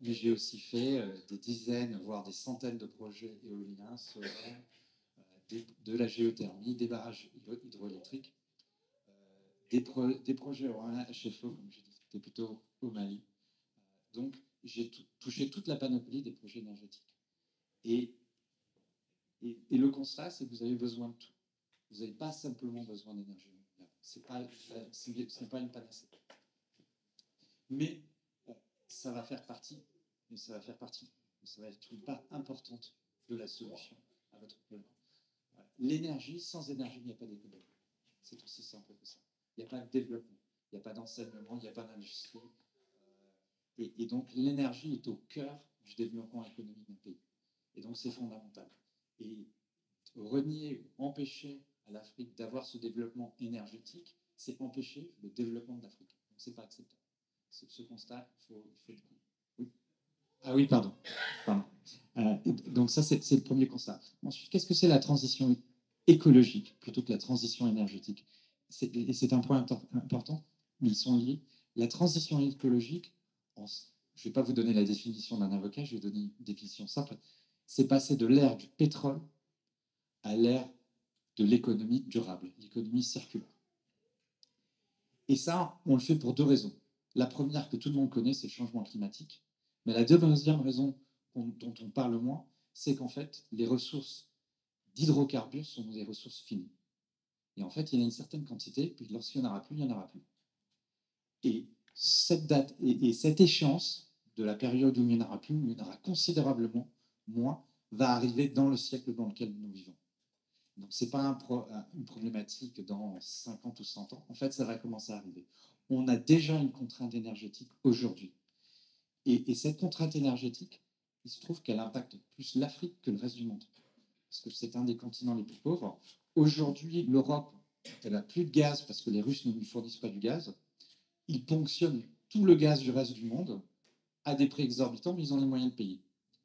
Mais j'ai aussi fait des dizaines, voire des centaines de projets éoliens, solaires, de la géothermie, des barrages hydroélectriques, des projets HFO, comme je dis, c'était plutôt au Mali. Donc, j'ai touché toute la panoplie des projets énergétiques. Et le constat, c'est que vous avez besoin de tout. Vous n'avez pas simplement besoin d'énergie renouvelable. Ce n'est pas une panacée. Mais ça va faire partie, ça va être une part importante de la solution à votre problème. L'énergie, sans énergie, il n'y a pas d'économie. C'est aussi simple que ça. Il n'y a pas de développement, il n'y a pas d'enseignement, il n'y a pas d'industrie. Et donc, l'énergie est au cœur du développement économique d'un pays. Et donc, c'est fondamental. Et renier ou empêcher à l'Afrique d'avoir ce développement énergétique, c'est empêcher le développement de l'Afrique. Donc, ce n'est pas acceptable. ce constat, oui. Ah oui, pardon. Donc ça, c'est le premier constat. Ensuite, qu'est-ce que c'est la transition écologique plutôt que la transition énergétique? Et c'est un point important, mais ils sont liés. La transition écologique, je ne vais pas vous donner la définition d'un avocat, je vais donner une définition simple. C'est passer de l'ère du pétrole à l'ère de l'économie durable, l'économie circulaire. Et ça, on le fait pour deux raisons. La première que tout le monde connaît, c'est le changement climatique. Mais la deuxième raison dont on parle moins, c'est qu'en fait, les ressources d'hydrocarbures sont des ressources finies. Et en fait, il y en a une certaine quantité, puis lorsqu'il n'y en aura plus, il n'y en aura plus. Et cette date et cette échéance de la période où il n'y en aura plus, où il y en aura considérablement moins, va arriver dans le siècle dans lequel nous vivons. Donc, ce n'est pas une problématique dans 50 ou 100 ans. En fait, ça va commencer à arriver. On a déjà une contrainte énergétique aujourd'hui. Et cette contrainte énergétique, il se trouve qu'elle impacte plus l'Afrique que le reste du monde. Parce que c'est un des continents les plus pauvres. Aujourd'hui, l'Europe, elle n'a plus de gaz parce que les Russes ne lui fournissent pas du gaz. Ils ponctionnent tout le gaz du reste du monde à des prix exorbitants, mais ils ont les moyens de payer.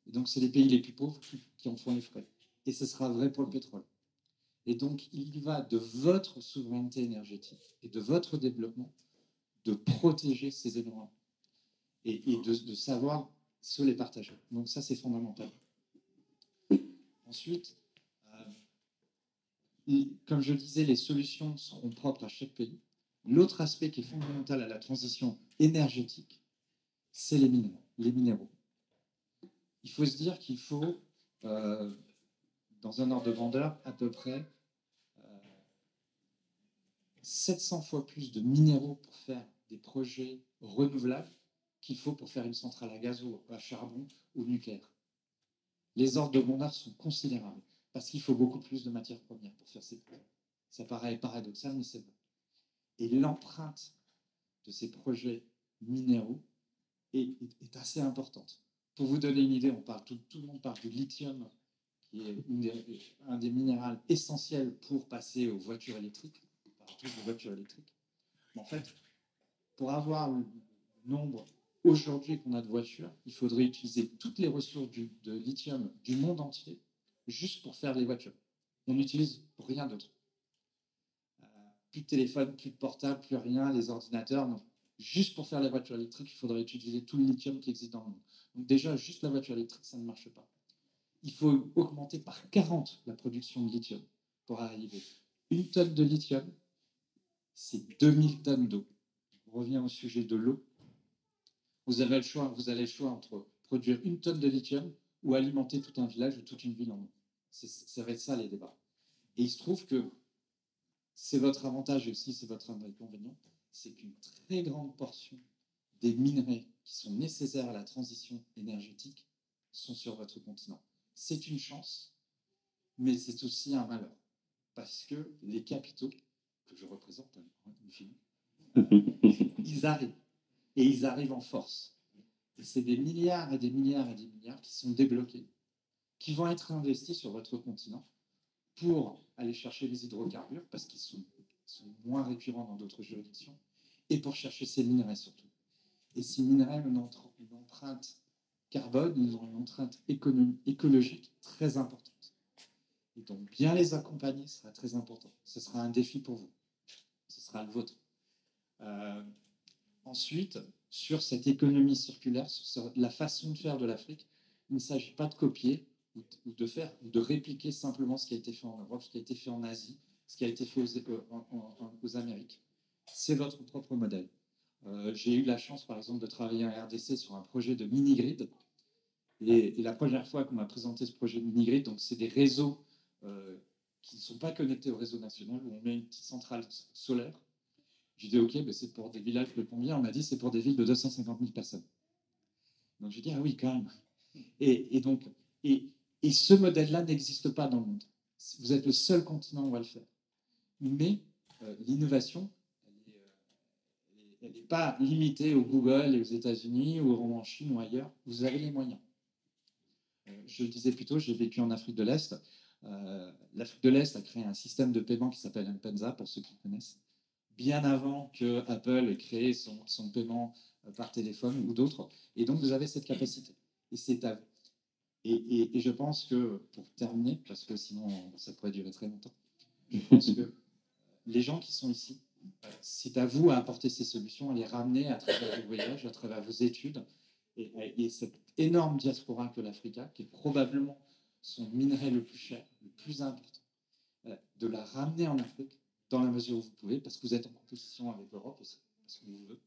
Et donc, c'est les pays les plus pauvres qui en font les frais. Et ce sera vrai pour le pétrole. Et donc, il y va de votre souveraineté énergétique et de votre développement de protéger ces éléments et de savoir se les partager. Donc ça, c'est fondamental. Ensuite, comme je le disais, les solutions seront propres à chaque pays. L'autre aspect qui est fondamental à la transition énergétique, c'est les minéraux. Il faut se dire qu'il faut, dans un ordre de grandeur, à peu près 700 fois plus de minéraux pour faire des projets renouvelables qu'il faut pour faire une centrale à gaz ou à charbon ou nucléaire. Les ordres de grandeur sont considérables parce qu'il faut beaucoup plus de matières premières pour faire ces projets. Ça paraît paradoxal, mais c'est vrai. Et l'empreinte de ces projets minéraux est assez importante. Pour vous donner une idée, tout le monde parle du lithium, qui est un des minéraux essentiels pour passer aux voitures électriques. On parle tous de voitures électriques. Mais en fait, pour avoir le nombre aujourd'hui qu'on a de voitures, il faudrait utiliser toutes les ressources de lithium du monde entier juste pour faire les voitures. On n'utilise rien d'autre. Plus de téléphone, plus de portable, plus rien, les ordinateurs, non. Juste pour faire la voiture électrique, il faudrait utiliser tout le lithium qui existe dans le monde. Donc déjà, juste la voiture électrique, ça ne marche pas. Il faut augmenter par 40 la production de lithium pour arriver. Une tonne de lithium, c'est 2000 tonnes d'eau. On revient au sujet de l'eau. Vous avez le choix entre produire une tonne de lithium ou alimenter tout un village ou toute une ville en eau. Ça va être ça les débats. Et il se trouve que c'est votre avantage et aussi c'est votre inconvénient, c'est qu'une très grande portion des minerais qui sont nécessaires à la transition énergétique sont sur votre continent. C'est une chance, mais c'est aussi un malheur. Parce que les capitaux, que je représente, ils arrivent. Et ils arrivent en force. Et c'est des milliards et des milliards et des milliards qui sont débloqués, qui vont être investis sur votre continent pour aller chercher les hydrocarbures, parce qu'ils sont moins récurrents dans d'autres juridictions, et pour chercher ces minerais surtout. Et ces minerais ont une empreinte carbone, ils ont une empreinte écologique très importante. Et donc bien les accompagner sera très important. Ce sera un défi pour vous. Ce sera le vôtre. Ensuite, sur cette économie circulaire, sur la façon de faire de l'Afrique, il ne s'agit pas de copier ou de répliquer simplement ce qui a été fait en Europe, ce qui a été fait en Asie, ce qui a été fait aux Amériques. C'est votre propre modèle. J'ai eu la chance, par exemple, de travailler en RDC sur un projet de mini-grid. Et la première fois qu'on m'a présenté ce projet de mini-grid, donc c'est des réseaux qui ne sont pas connectés au réseau national, où on met une petite centrale solaire. J'ai dit, OK, ben c'est pour des villages de combien? On m'a dit, c'est pour des villes de 250 000 personnes. Donc j'ai dit, ah oui, quand même. Et ce modèle-là n'existe pas dans le monde. Vous êtes le seul continent où on va le faire. Mais l'innovation, elle n'est pas limitée au Google et aux États-Unis ou en Chine ou ailleurs. Vous avez les moyens. Je le disais plus tôt, j'ai vécu en Afrique de l'Est. L'Afrique de l'Est a créé un système de paiement qui s'appelle M-Pesa, pour ceux qui connaissent. Bien avant que Apple ait créé son paiement par téléphone ou d'autres. Et donc, vous avez cette capacité. Et c'est à vous. Et je pense que, pour terminer, parce que sinon ça pourrait durer très longtemps, je pense que les gens qui sont ici, c'est à vous à apporter ces solutions, à les ramener à travers vos voyages, à travers vos études. Et cette énorme diaspora que l'Afrique a, qui est probablement son minerai le plus cher, le plus important, de la ramener en Afrique dans la mesure où vous pouvez, parce que vous êtes en compétition avec l'Europe, parce qu'on vous veut,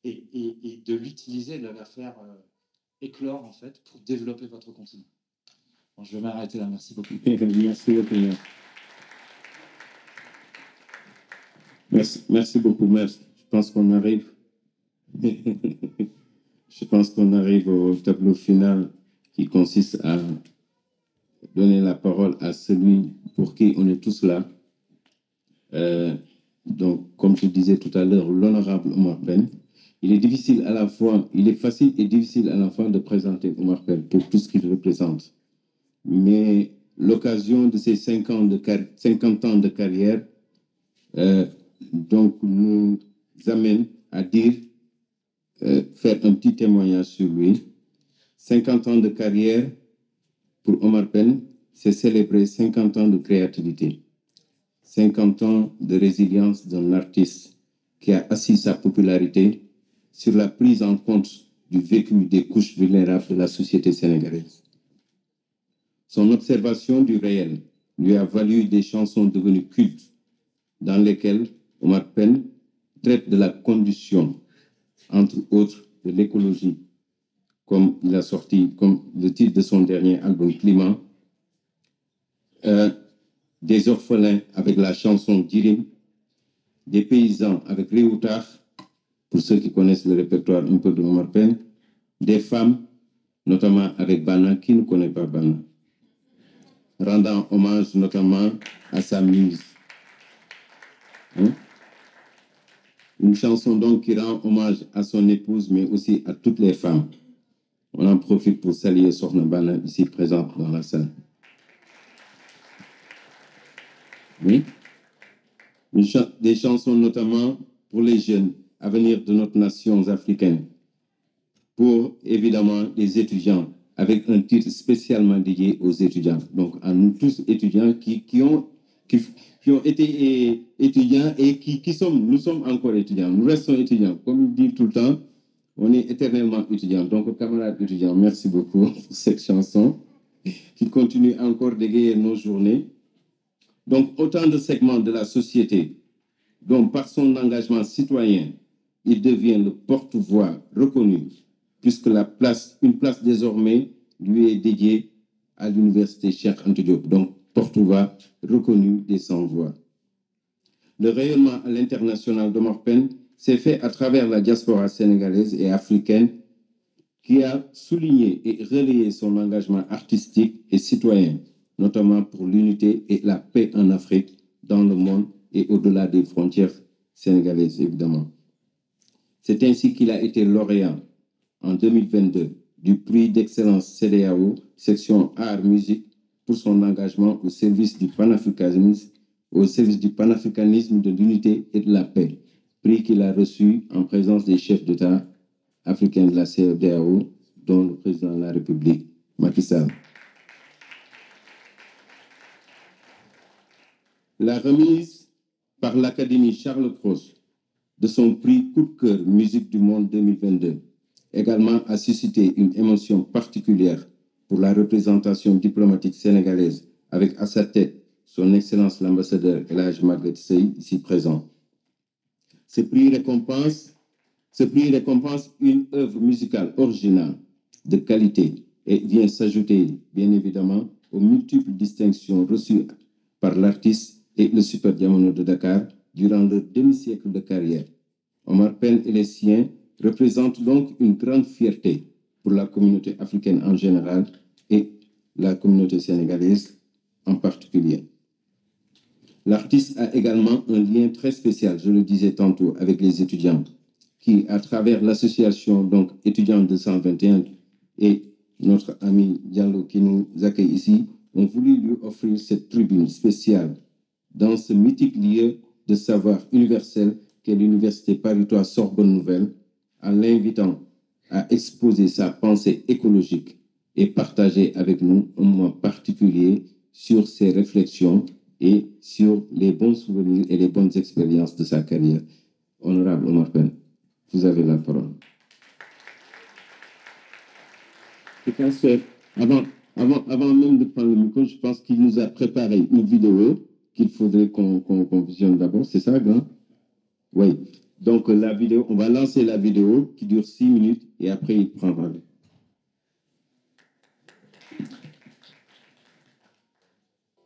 et de l'utiliser, de la faire éclore en fait pour développer votre continent. Bon, je vais m'arrêter là, merci beaucoup.
Merci beaucoup. Merci beaucoup, merci. Je pense qu'on arrive. Je pense qu'on arrive au tableau final qui consiste à donner la parole à celui pour qui on est tous là. Donc, comme je disais tout à l'heure, l'honorable Omar Pène. Il est difficile à la fois, il est facile et difficile à la fois de présenter Omar Pène pour tout ce qu'il représente. Mais l'occasion de ces 50 ans de carrière donc nous amène à dire, faire un petit témoignage sur lui. 50 ans de carrière pour Omar Pène, c'est célébrer 50 ans de créativité, 50 ans de résilience d'un artiste qui a assis sa popularité sur la prise en compte du vécu des couches vulnérables de la société sénégalaise. Son observation du réel lui a valu des chansons devenues cultes dans lesquelles Omar Pène traite de la condition, entre autres, de l'écologie, comme il a sorti, comme le titre de son dernier album Climat, des orphelins avec la chanson Dirim, des paysans avec Réoutar, pour ceux qui connaissent le répertoire un peu de Omar Pène, des femmes, notamment avec Bana, qui ne connaît pas Bana, rendant hommage notamment à sa muse. Une chanson donc qui rend hommage à son épouse, mais aussi à toutes les femmes. On en profite pour saluer Sokhna Bana, ici présente dans la salle. Oui. Des chansons notamment pour les jeunes, avenir de notre nation africaine, pour évidemment les étudiants, avec un titre spécialement dédié aux étudiants. Donc à nous tous étudiants qui ont été étudiants et nous sommes encore étudiants. Nous restons étudiants. Comme il dit tout le temps, on est éternellement étudiants. Donc, camarades étudiants, merci beaucoup pour cette chanson qui continue encore d'égayer nos journées. Donc, autant de segments de la société dont, par son engagement citoyen, il devient le porte-voix reconnu, puisque une place désormais lui est dédiée à l'université Cheikh Anta Diop. Donc, porte-voix reconnu des sans-voix. Le rayonnement à l'international d'Omar Pène s'est fait à travers la diaspora sénégalaise et africaine qui a souligné et relayé son engagement artistique et citoyen, notamment pour l'unité et la paix en Afrique, dans le monde et au-delà des frontières sénégalaises, évidemment. C'est ainsi qu'il a été lauréat en 2022 du prix d'excellence CEDEAO, section art-musique, pour son engagement au service du panafricanisme, de l'unité et de la paix, prix qu'il a reçu en présence des chefs d'État africains de la CEDEAO, dont le président de la République, Macky Sall. La remise par l'Académie Charles Cros de son prix Coup de cœur Musique du Monde 2022 également a suscité une émotion particulière pour la représentation diplomatique sénégalaise, avec à sa tête son Excellence l'ambassadeur El Hadj Maguette Seye, ici présent. Ce prix récompense une œuvre musicale originale, de qualité, et vient s'ajouter, bien évidemment, aux multiples distinctions reçues par l'artiste et le Super Diamono de Dakar durant leur demi-siècle de carrière. Omar Pène et les siens représentent donc une grande fierté pour la communauté africaine en général et la communauté sénégalaise en particulier. L'artiste a également un lien très spécial, je le disais tantôt, avec les étudiants qui, à travers l'association donc étudiants 221 et notre ami Diallo qui nous accueille ici, ont voulu lui offrir cette tribune spéciale dans ce mythique lieu de savoir universel qu'est l'université Paris-III Sorbonne Nouvelle, en l'invitant à exposer sa pensée écologique et partager avec nous un moment particulier sur ses réflexions et sur les bons souvenirs et les bonnes expériences de sa carrière. Honorable Omar Pène, vous avez la parole. Je pense que avant même de prendre le micro, je pense qu'il nous a préparé une vidéo qu'il faudrait qu'on visionne d'abord. C'est ça, grand? Oui. Donc, la vidéo, on va lancer la vidéo qui dure 6 minutes et après, il prendra.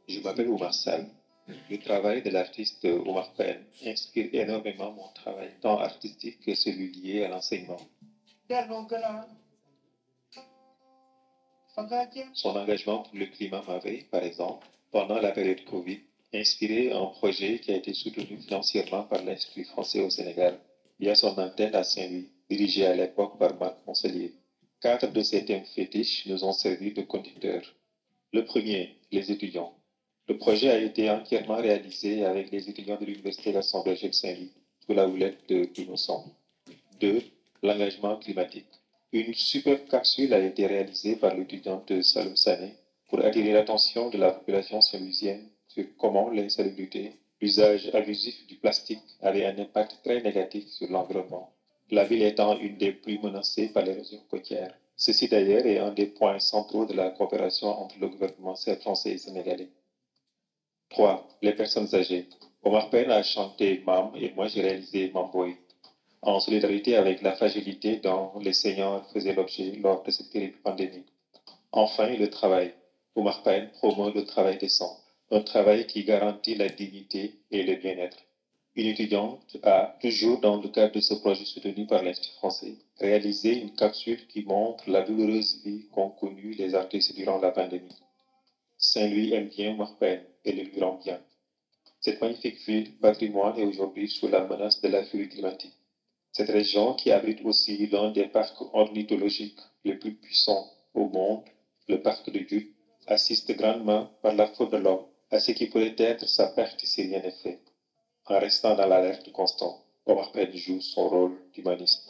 Je m'appelle Omar Sall. Le travail de l'artiste Omar Pène inspire énormément mon travail, tant artistique que celui lié à l'enseignement. Son engagement pour le climat m'avait, par exemple, pendant la période Covid, inspiré un projet qui a été soutenu financièrement par l'Institut français au Sénégal, via son antenne à Saint-Louis, dirigée à l'époque par Marc Monselier. 4 de ces thèmes fétiches nous ont servi de conducteurs. Le premier, les étudiants. Le projet a été entièrement réalisé avec les étudiants de l'Université Gaston Berger de Saint-Louis, sous la houlette de Innocent. 2. L'engagement climatique. Une superbe capsule a été réalisée par l'étudiante Saloum Sané pour attirer l'attention de la population saint-louisienne sur comment l'insalubrité, l'usage abusif du plastique avait un impact très négatif sur l'environnement, la ville étant une des plus menacées par l'érosion côtière. Ceci d'ailleurs est un des points centraux de la coopération entre le gouvernement français et sénégalais. 3. Les personnes âgées. Omar Pène a chanté Mam et moi j'ai réalisé Mamboy, en solidarité avec la fragilité dont les seniors faisaient l'objet lors de cette terrible pandémie. Enfin, le travail. Omar Pène promeut le travail décent, un travail qui garantit la dignité et le bien-être. Une étudiante a, toujours dans le cadre de ce projet soutenu par l'Institut français, réalisé une capsule qui montre la douloureuse vie qu'ont connue les artistes durant la pandémie. Saint-Louis aime bien Omar Pène et le lui rend bien. Cette magnifique ville, patrimoine, est aujourd'hui sous la menace de la furie climatique. Cette région, qui abrite aussi l'un des parcs ornithologiques les plus puissants au monde, le parc de Djoud, assiste grandement par la faute de l'homme à ce qui pourrait être sa perte si rien n'est fait. En restant dans l'alerte constante, Omar Pène joue son rôle d'humaniste.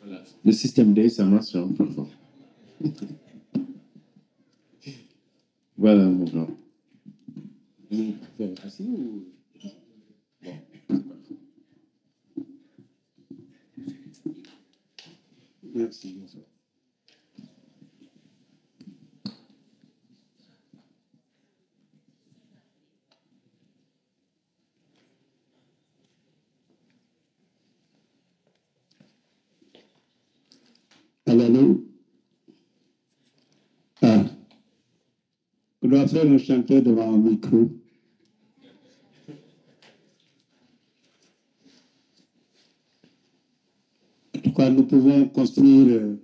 Voilà. Le système D, ça marche parfois. Voilà, mon grand. Vous pouvez être assis ou... Bon, c'est parfait. Merci, bonsoir.
Alors, on doit faire un chanteur devant un micro. En tout cas, nous pouvons construire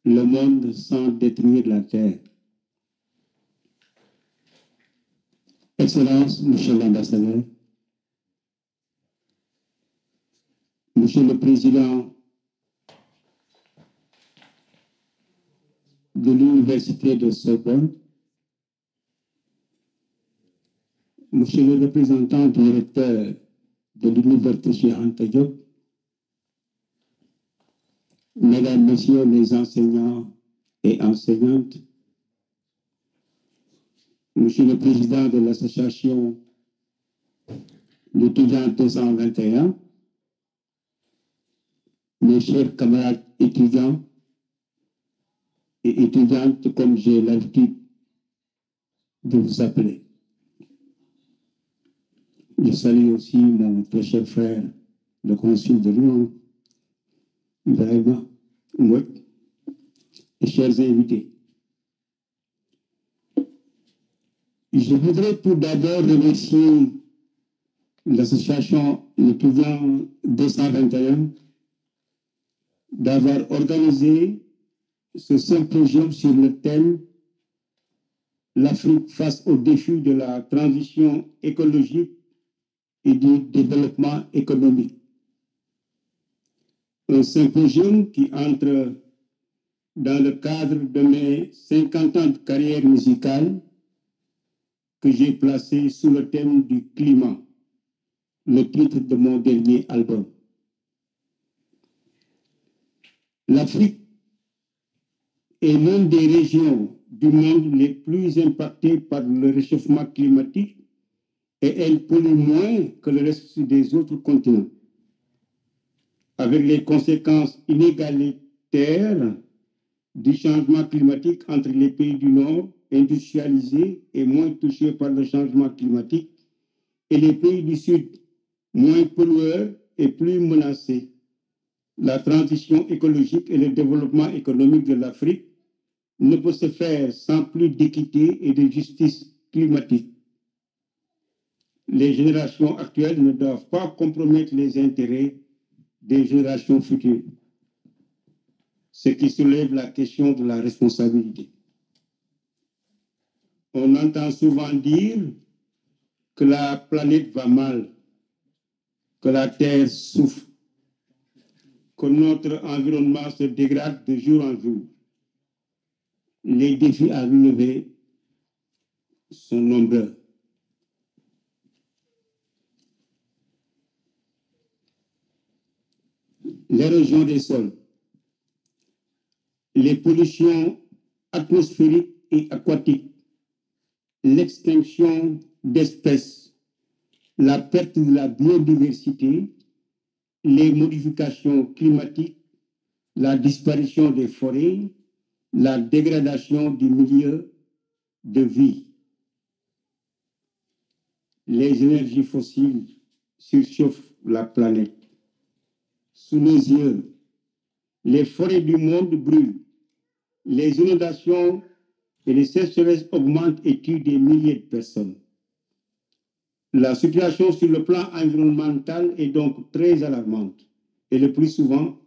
le monde sans détruire la terre. Excellence, Monsieur l'ambassadeur, Monsieur le Président de l'Université de Sorbonne, Monsieur le représentant directeur de l'Université Cheikh Anta Diop, Mesdames, Messieurs les enseignants et enseignantes, Monsieur le Président de l'association l'étudiant 221, mes chers camarades étudiants et étudiantes, comme j'ai l'habitude de vous appeler. Je salue aussi mon très cher frère, le consul de Lyon, Ibrahima Mouek, et chers invités. Je voudrais tout d'abord remercier l'association l'étudiant 221 d'avoir organisé ce symposium sur le thème l'Afrique face aux défis de la transition écologique et du développement économique. Un symposium qui entre dans le cadre de mes 50 ans de carrière musicale que j'ai placé sous le thème du climat, le titre de mon dernier album. L'Afrique est l'une des régions du monde les plus impactées par le réchauffement climatique et elle pollue moins que le reste des autres continents, avec les conséquences inégalitaires du changement climatique entre les pays du Nord, industrialisés et moins touchés par le changement climatique, et les pays du Sud, moins pollueurs et plus menacés. La transition écologique et le développement économique de l'Afrique ne peut se faire sans plus d'équité et de justice climatique. Les générations actuelles ne doivent pas compromettre les intérêts des générations futures, ce qui soulève la question de la responsabilité. On entend souvent dire que la planète va mal, que la Terre souffre, que notre environnement se dégrade de jour en jour. Les défis à relever sont nombreux. L'érosion des sols, les pollutions atmosphériques et aquatiques, l'extinction d'espèces, la perte de la biodiversité, les modifications climatiques, la disparition des forêts, la dégradation du milieu de vie. Les énergies fossiles surchauffent la planète. Sous nos yeux, les forêts du monde brûlent, les inondations et les sécheresses augmentent et tuent des milliers de personnes. La situation sur le plan environnemental est donc très alarmante et le plus souvent,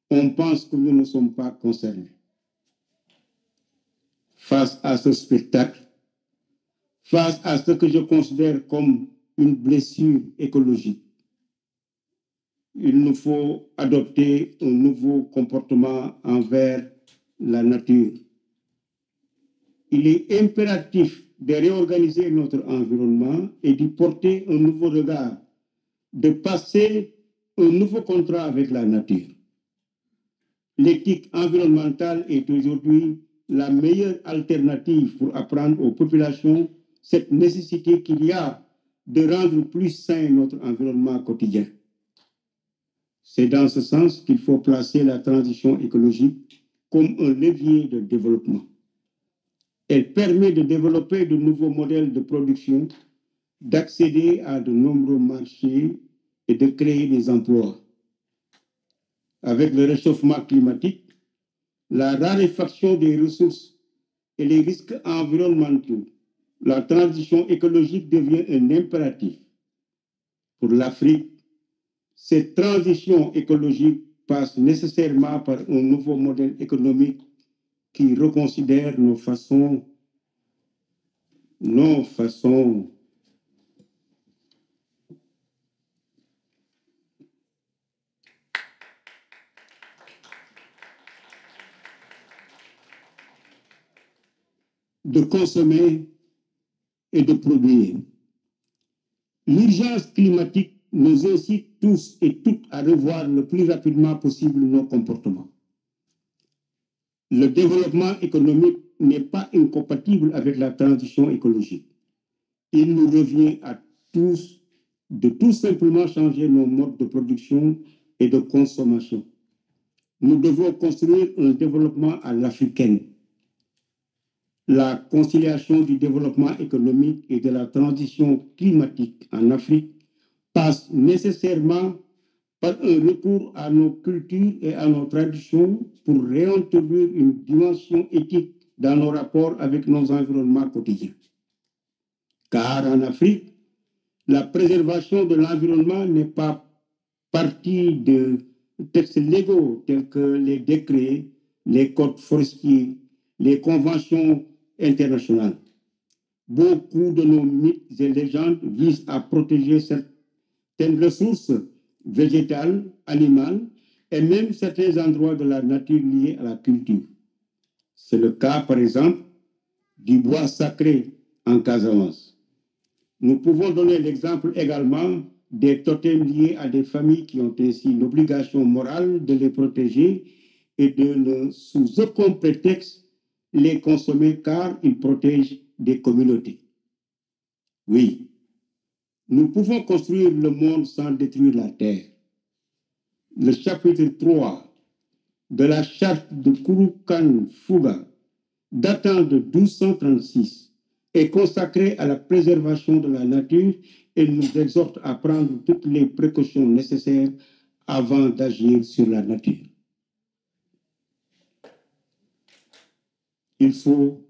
on pense que nous ne sommes pas concernés. Face à ce spectacle, face à ce que je considère comme une blessure écologique, il nous faut adopter un nouveau comportement envers la nature. Il est impératif de réorganiser notre environnement et d'y porter un nouveau regard, de passer un nouveau contrat avec la nature. L'éthique environnementale est aujourd'hui la meilleure alternative pour apprendre aux populations cette nécessité qu'il y a de rendre plus sain notre environnement quotidien. C'est dans ce sens qu'il faut placer la transition écologique comme un levier de développement. Elle permet de développer de nouveaux modèles de production, d'accéder à de nombreux marchés et de créer des emplois. Avec le réchauffement climatique, la raréfaction des ressources et les risques environnementaux, la transition écologique devient un impératif. Pour l'Afrique, cette transition écologique passe nécessairement par un nouveau modèle économique qui reconsidère nos façons de consommer et de produire. L'urgence climatique nous incite tous et toutes à revoir le plus rapidement possible nos comportements. Le développement économique n'est pas incompatible avec la transition écologique. Il nous revient à tous de tout simplement changer nos modes de production et de consommation. Nous devons construire un développement à l'africaine. La conciliation du développement économique et de la transition climatique en Afrique passe nécessairement par un retour à nos cultures et à nos traditions pour réintroduire une dimension éthique dans nos rapports avec nos environnements quotidiens. Car en Afrique, la préservation de l'environnement n'est pas partie de
textes légaux tels que les décrets, les codes forestiers, les conventions internationales. Beaucoup de nos mythes et légendes visent à protéger certaines ressources végétales, animales et même certains endroits de la nature liés à la culture. C'est le cas, par exemple, du bois sacré en Casamance. Nous pouvons donner l'exemple également des totems liés à des familles qui ont ainsi l'obligation morale de les protéger et de ne, sous aucun prétexte, les consommer car ils protègent des communautés. Oui, nous pouvons construire le monde sans détruire la terre. Le chapitre 3 de la charte de Kurukan Fuga, datant de 1236, est consacré à la préservation de la nature et nous exhorte à prendre toutes les précautions nécessaires avant d'agir sur la nature. Il faut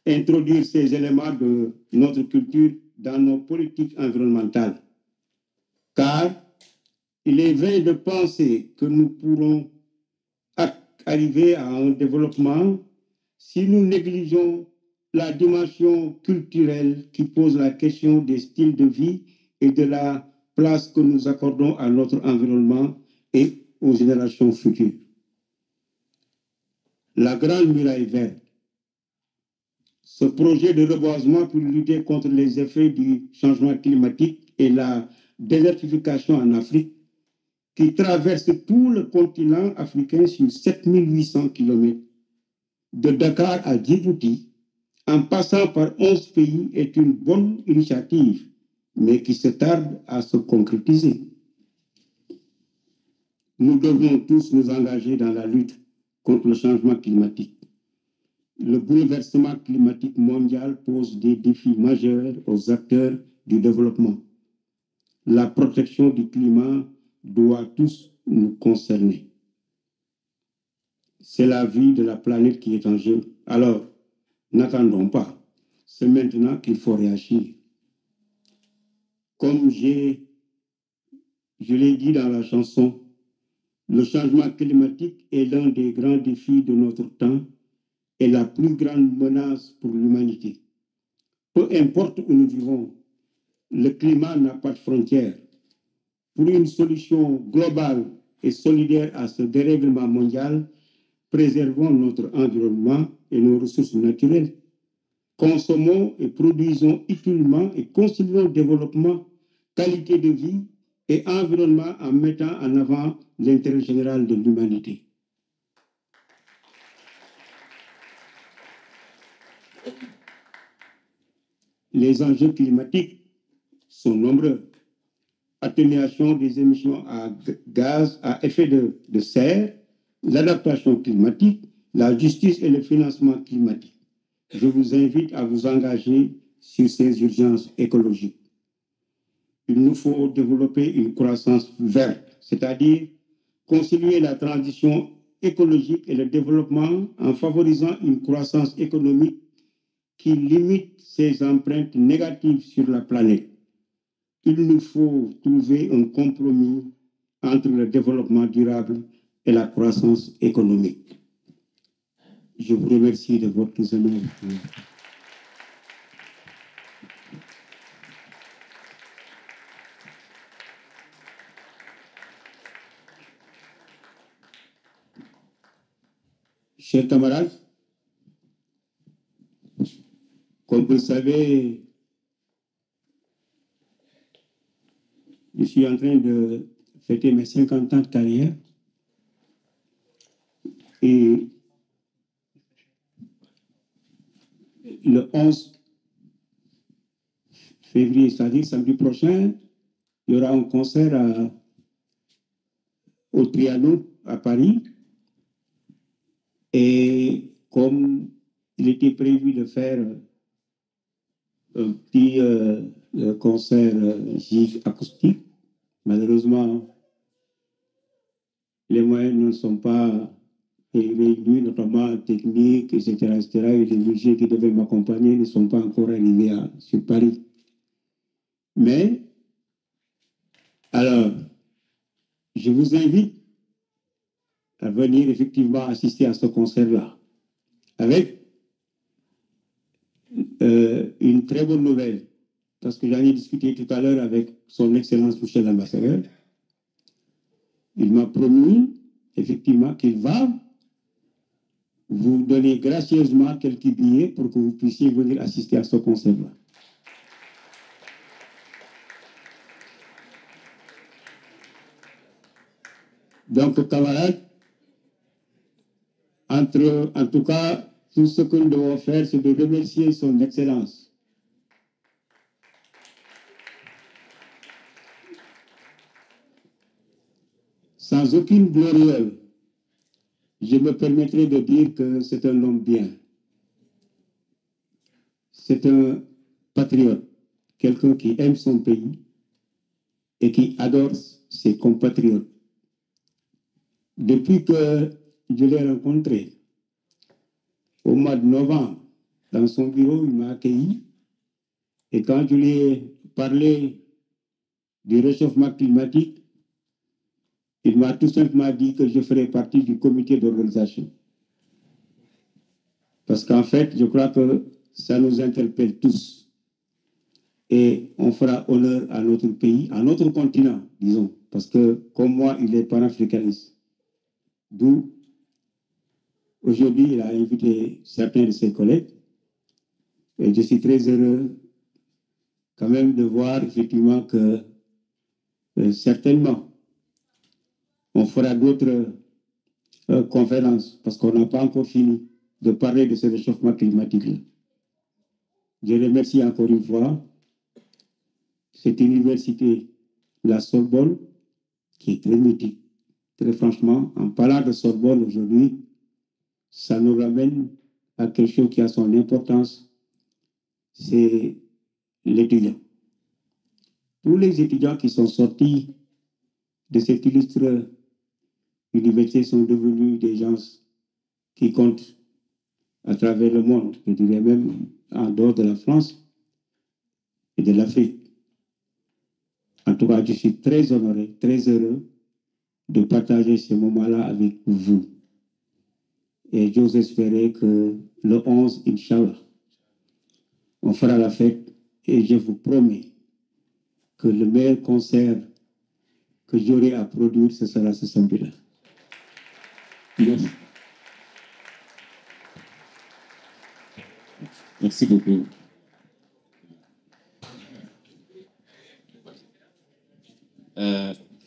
introduire ces éléments de notre culture dans nos politiques environnementales, car il est vain de penser que nous pourrons arriver à un développement si nous négligeons la dimension culturelle qui pose la question des styles de vie et de la place que nous accordons à notre environnement et aux générations futures. La Grande Muraille Verte, ce projet de reboisement pour lutter contre les effets du changement climatique et la désertification en Afrique, qui traverse tout le continent africain sur 7800 km, de Dakar à Djibouti, en passant par 11 pays, est une bonne initiative, mais qui se tarde à se concrétiser. Nous devons tous nous engager dans la lutte contre le changement climatique. Le bouleversement climatique mondial pose des défis majeurs aux acteurs du développement. La protection du climat doit tous nous concerner. C'est la vie de la planète qui est en jeu. Alors, n'attendons pas. C'est maintenant qu'il faut réagir. Comme je l'ai dit dans la chanson, le changement climatique est l'un des grands défis de notre temps et la plus grande menace pour l'humanité. Peu importe où nous vivons, le climat n'a pas de frontières. Pour une solution globale et solidaire à ce dérèglement mondial, préservons notre environnement et nos ressources naturelles. Consommons et produisons utilement et concilions développement, qualité de vie et environnement en mettant en avant l'intérêt général de l'humanité. Les enjeux climatiques sont nombreux. Atténuation des émissions à gaz à effet de serre, l'adaptation climatique, la justice et le financement climatique. Je vous invite à vous engager sur ces urgences écologiques. Il nous faut développer une croissance verte, c'est-à-dire concilier la transition écologique et le développement en favorisant une croissance économique qui limite ses empreintes négatives sur la planète. Il nous faut trouver un compromis entre le développement durable et la croissance économique. Je vous remercie de votre attention. Chers camarades, comme vous le savez, je suis en train de fêter mes 50 ans de carrière et le 11 février, c'est-à-dire samedi prochain, il y aura un concert au Trianon à Paris. Et comme il était prévu de faire un petit concert gigue acoustique, malheureusement, les moyens ne sont pas réunis, notamment techniques, etc., etc. Et les musiciens qui devaient m'accompagner ne sont pas encore arrivés sur Paris. Mais, alors, je vous invite à venir effectivement assister à ce concert-là. Avec une très bonne nouvelle, parce que j'en ai discuté tout à l'heure avec son Excellence Michel l'ambassadeur. Il m'a promis effectivement qu'il va vous donner gracieusement quelques billets pour que vous puissiez venir assister à ce concert-là. Donc, camarades, en tout cas, tout ce que nous devons faire, c'est de remercier son Excellence. Sans aucune gloriole, je me permettrai de dire que c'est un homme bien. C'est un patriote, quelqu'un qui aime son pays et qui adore ses compatriotes. Depuis que je l'ai rencontré, au mois de novembre, dans son bureau, il m'a accueilli. Et quand je lui ai parlé du réchauffement climatique, il m'a tout simplement dit que je ferais partie du comité d'organisation. Parce qu'en fait, je crois que ça nous interpelle tous. Et on fera honneur à notre pays, à notre continent, disons. Parce que, comme moi, il est panafricaniste. D'où, aujourd'hui, il a invité certains de ses collègues. Et je suis très heureux, quand même, de voir, effectivement, que certainement, on fera d'autres conférences, parce qu'on n'a pas encore fini de parler de ce réchauffement climatique-là. Je remercie encore une fois cette université, la Sorbonne, qui est très mythique. Très franchement, en parlant de Sorbonne aujourd'hui, ça nous ramène à quelque chose qui a son importance, c'est l'étudiant. Tous les étudiants qui sont sortis de cette illustre université sont devenus des gens qui comptent à travers le monde, je dirais même en dehors de la France et de l'Afrique. En tout cas, je suis très honoré, très heureux de partager ce moment-là avec vous. Et j'ose espérer que le 11, Inch'Allah, on fera la fête et je vous promets que le meilleur concert que j'aurai à produire, ce sera ce samedi-là. Merci.
Merci beaucoup.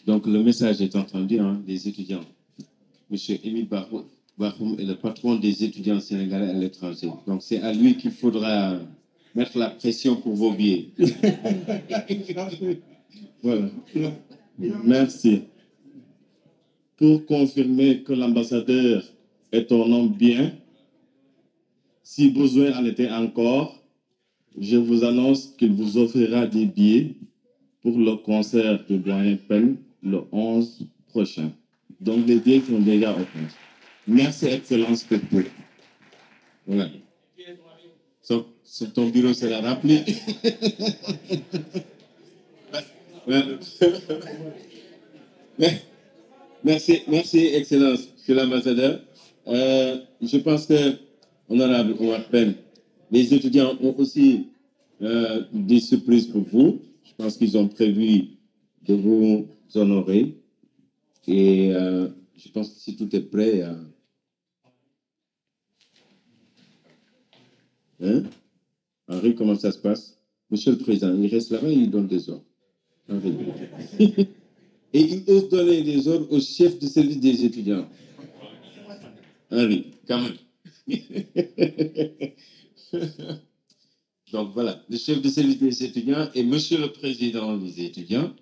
Donc, le message est entendu, hein, des étudiants. Monsieur Émile Bakhoum est le patron des étudiants sénégalais à l'étranger. Donc, c'est à lui qu'il faudra mettre la pression pour vos billets. Voilà. Merci. Pour confirmer que l'ambassadeur est un homme bien, si besoin en était encore, je vous annonce qu'il vous offrira des billets pour le concert de Doyen Pène le 11 prochain. Donc, les billets sont déjà offerts. Merci, Excellence, pour tout. Voilà. Sur ton bureau sera rappelé. Merci, Excellence, monsieur l'ambassadeur. Je pense que, honorable Omar Pène, les étudiants ont aussi des surprises pour vous. Je pense qu'ils ont prévu de vous honorer. Et je pense que si tout est prêt, hein? Henri, comment ça se passe? Monsieur le Président, il reste là-bas et il donne des ordres. Henri. Et il ose donner des ordres au chef de service des étudiants. Henri, quand même. Donc voilà, le chef de service des étudiants et monsieur le président des étudiants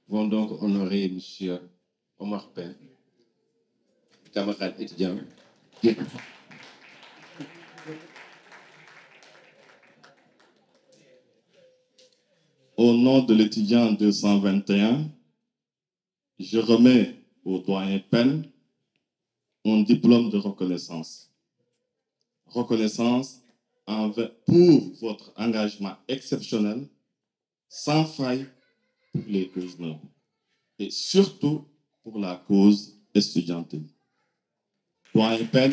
vont donc honorer monsieur Omar Pène, camarade étudiant. Au nom de l'étudiant 221, je remets au doyen Pène un diplôme de reconnaissance. Reconnaissance pour votre engagement exceptionnel, sans faille pour les causes nobles et surtout pour la cause estudiantine.
Doyen Pen.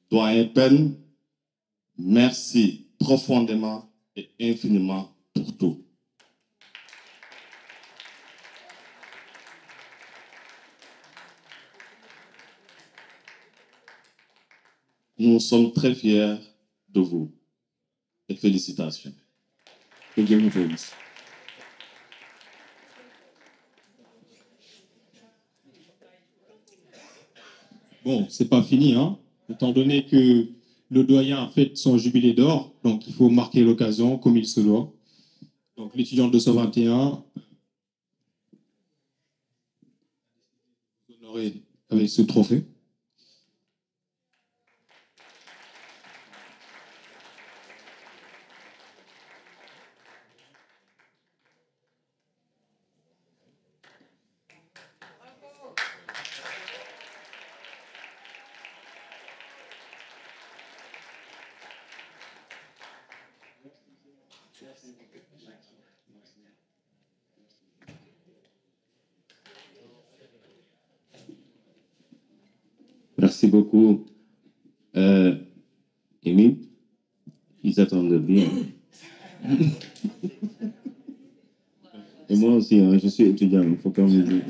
Doyen Pen, merci profondément et infiniment pour tout. Nous sommes très fiers de vous et félicitations. Que Dieu vous bénisse.
Bon, c'est pas fini, hein. Étant donné que le doyen a fait son jubilé d'or, donc il faut marquer l'occasion comme il se doit. Donc l'étudiant 221, honoré avec ce trophée.
Merci beaucoup. Émile, ils attendent bien. Et moi aussi, hein, je suis étudiant, il faut quand même dire.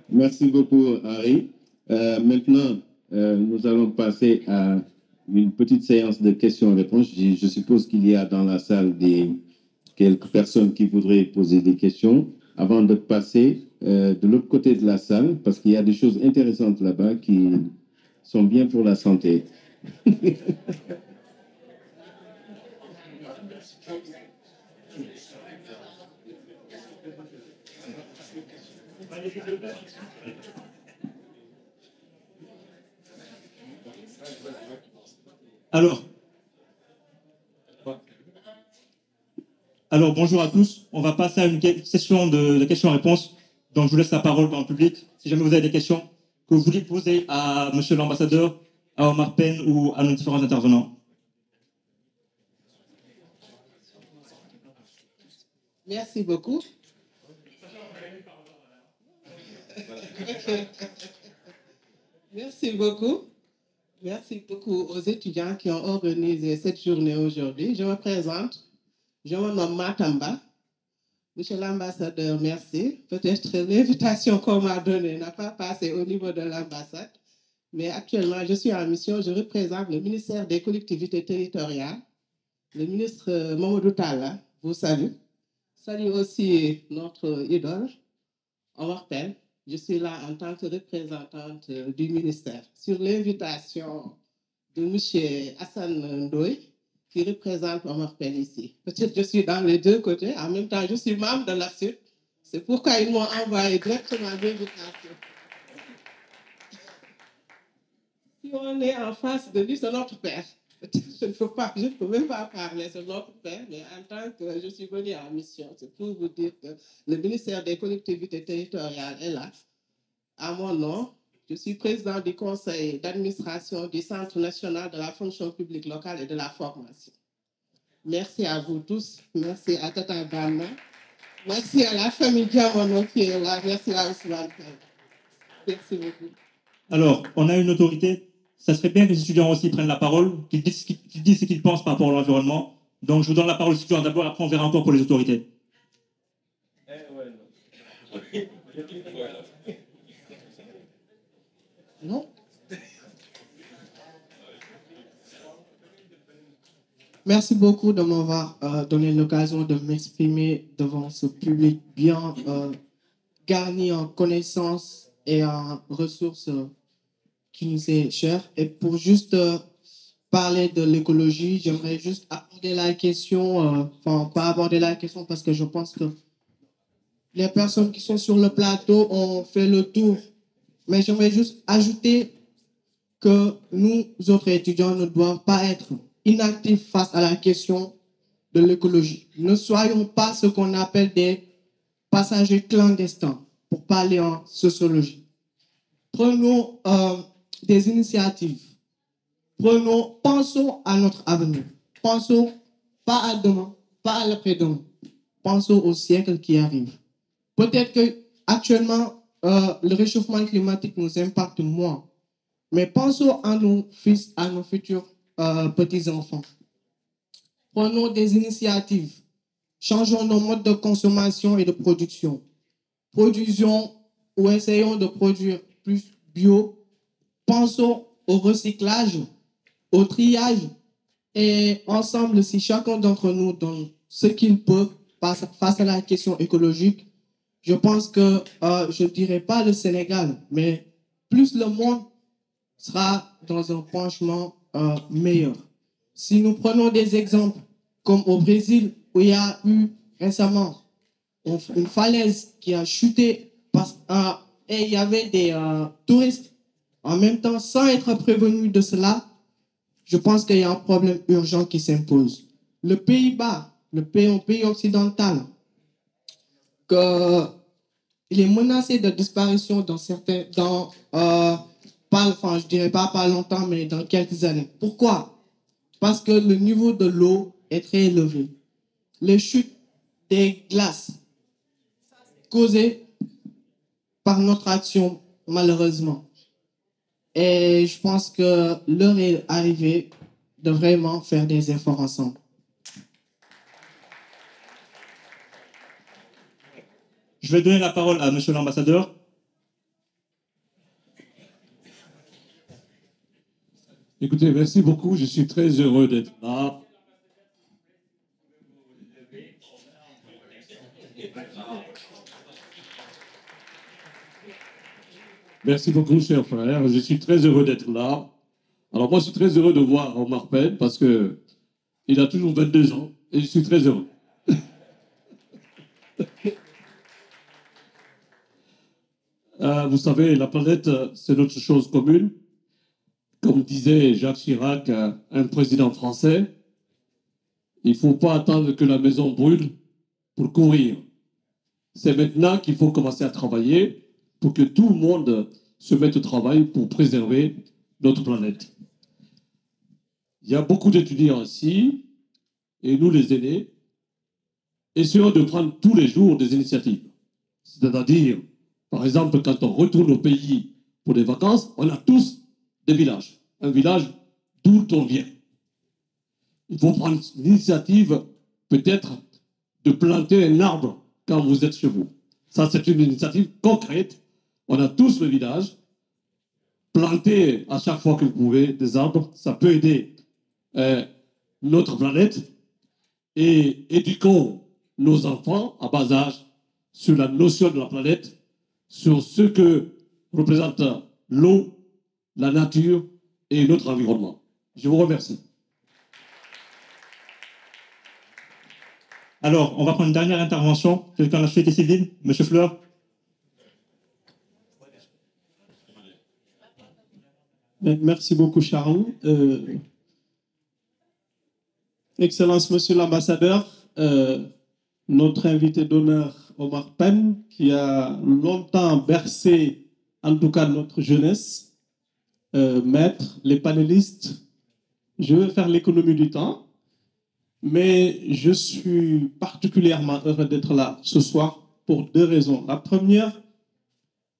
Merci beaucoup, Harry. Maintenant, nous allons passer à une petite séance de questions-réponses. Je suppose qu'il y a dans la salle quelques personnes qui voudraient poser des questions. Avant de passer de l'autre côté de la salle, parce qu'il y a des choses intéressantes là-bas qui sont bien pour la santé.
Alors, bonjour à tous. On va passer à une session de questions-réponses. Donc, je vous laisse la parole dans le public. Si jamais vous avez des questions que vous voulez poser à Monsieur l'ambassadeur, à Omar Pen ou à nos différents intervenants.
Merci beaucoup. Merci beaucoup. Merci beaucoup aux étudiants qui ont organisé cette journée aujourd'hui. Je me présente. Je me nomme Matamba. Monsieur l'ambassadeur, merci. Peut-être l'invitation qu'on m'a donnée n'a pas passé au niveau de l'ambassade, mais actuellement, je suis en mission. Je représente le ministère des collectivités territoriales. Le ministre Mamadou Talla vous salue. Salue aussi notre idole, Omar Pen. Je suis là en tant que représentante du ministère sur l'invitation de M. Hassan Ndoye, qui représente Omar Pen ici. Peut-être que je suis dans les deux côtés. En même temps, je suis membre de la SUD. C'est pourquoi ils m'ont envoyé directement l'invitation. Si on est en face de lui, c'est notre père. Je ne peux même pas parler, c'est notre père, mais en tant que je suis venu en mission, c'est pour vous dire que le ministère des collectivités territoriales est là. À mon nom, je suis président du conseil d'administration du Centre national de la fonction publique locale et de la formation. Merci à vous tous. Merci à Tata Bana. Merci à la famille Diamono qui est là. Merci à Ousmane. Merci beaucoup.
Alors, on a une autorité. Ça serait bien que les étudiants aussi prennent la parole, qu'ils disent ce qu'ils pensent par rapport à l'environnement. Donc, je vous donne la parole aux étudiants d'abord, après on verra encore pour les autorités.
Non. Merci beaucoup de m'avoir donné l'occasion de m'exprimer devant ce public bien garni en connaissances et en ressources qui nous est cher. Et pour juste parler de l'écologie, j'aimerais juste aborder la question, enfin pas aborder la question parce que je pense que les personnes qui sont sur le plateau ont fait le tour. Mais j'aimerais juste ajouter que nous, autres étudiants, ne devons pas être inactifs face à la question de l'écologie. Ne soyons pas ce qu'on appelle des passagers clandestins, pour parler en sociologie. Prenons des initiatives. Pensons à notre avenir. Pensons pas à demain, pas à l'après-demain. Pensons au siècle qui arrive. Peut-être que actuellement, le réchauffement climatique nous impacte moins, mais pensons à nos fils, à nos futurs petits-enfants. Prenons des initiatives. Changeons nos modes de consommation et de production. Produisons ou essayons de produire plus bio. Pensons au recyclage, au triage. Et ensemble, si chacun d'entre nous donne ce qu'il peut face à la question écologique, je pense que, je ne dirais pas le Sénégal, mais plus le monde sera dans un penchement meilleur. Si nous prenons des exemples comme au Brésil, où il y a eu récemment une falaise qui a chuté et il y avait des touristes en même temps, sans être prévenus de cela, je pense qu'il y a un problème urgent qui s'impose. Le Pays-Bas, un pays occidental, il est menacé de disparition dans certains, je dirais pas longtemps, mais dans quelques années. Pourquoi? Parce que le niveau de l'eau est très élevé. Les chutes des glaces causées par notre action, malheureusement. Et je pense que l'heure est arrivée de vraiment faire des efforts ensemble.
Je vais donner la parole à Monsieur l'ambassadeur.
Écoutez, merci beaucoup. Je suis très heureux d'être là. Merci beaucoup, cher frère. Je suis très heureux d'être là. Alors moi, je suis très heureux de voir Omar Pène parce que il a toujours 22 ans et je suis très heureux. Vous savez, la planète, c'est notre chose commune. Comme disait Jacques Chirac, un président français, il ne faut pas attendre que la maison brûle pour courir. C'est maintenant qu'il faut commencer à travailler pour que tout le monde se mette au travail pour préserver notre planète. Il y a beaucoup d'étudiants ici, et nous les aînés, essayons de prendre tous les jours des initiatives. C'est-à-dire, par exemple, quand on retourne au pays pour des vacances, on a tous des villages. Un village d'où on vient. Il faut prendre l'initiative, peut-être, de planter un arbre quand vous êtes chez vous. Ça, c'est une initiative concrète. On a tous le village. Plantez à chaque fois que vous pouvez des arbres. Ça peut aider notre planète. Et éduquons nos enfants à bas âge sur la notion de la planète, sur ce que représente l'eau, la nature et notre environnement. Je vous remercie.
Alors, on va prendre une dernière intervention. Quelqu'un de la société civile, Monsieur Fleur.
Merci beaucoup, Charles. Excellence, Monsieur l'ambassadeur, notre invité d'honneur, Omar Pène, qui a longtemps bercé, en tout cas, notre jeunesse, maître, les panélistes. Je vais faire l'économie du temps, mais je suis particulièrement heureux d'être là ce soir pour deux raisons. La première,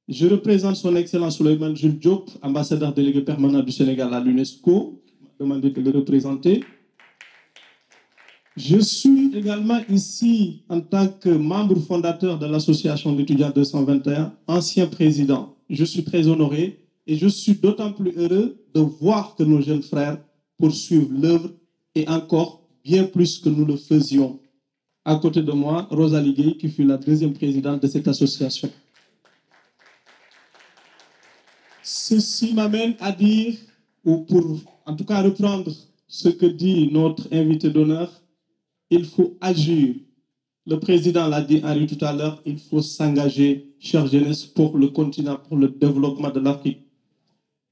je représente son Excellence Souleymane Jules Diop, ambassadeur délégué permanent du Sénégal à l'UNESCO, qui m'a demandé de le représenter. Je suis également ici en tant que membre fondateur de l'association d'étudiants 221, ancien président. Je suis très honoré et je suis d'autant plus heureux de voir que nos jeunes frères poursuivent l'œuvre et encore bien plus que nous le faisions. À côté de moi, Rosalie Gueye, qui fut la deuxième présidente de cette association. Ceci m'amène à dire, ou pour en tout cas reprendre ce que dit notre invité d'honneur, il faut agir. Le président l'a dit Henri tout à l'heure, il faut s'engager, chère jeunesse, pour le continent, pour le développement de l'Afrique.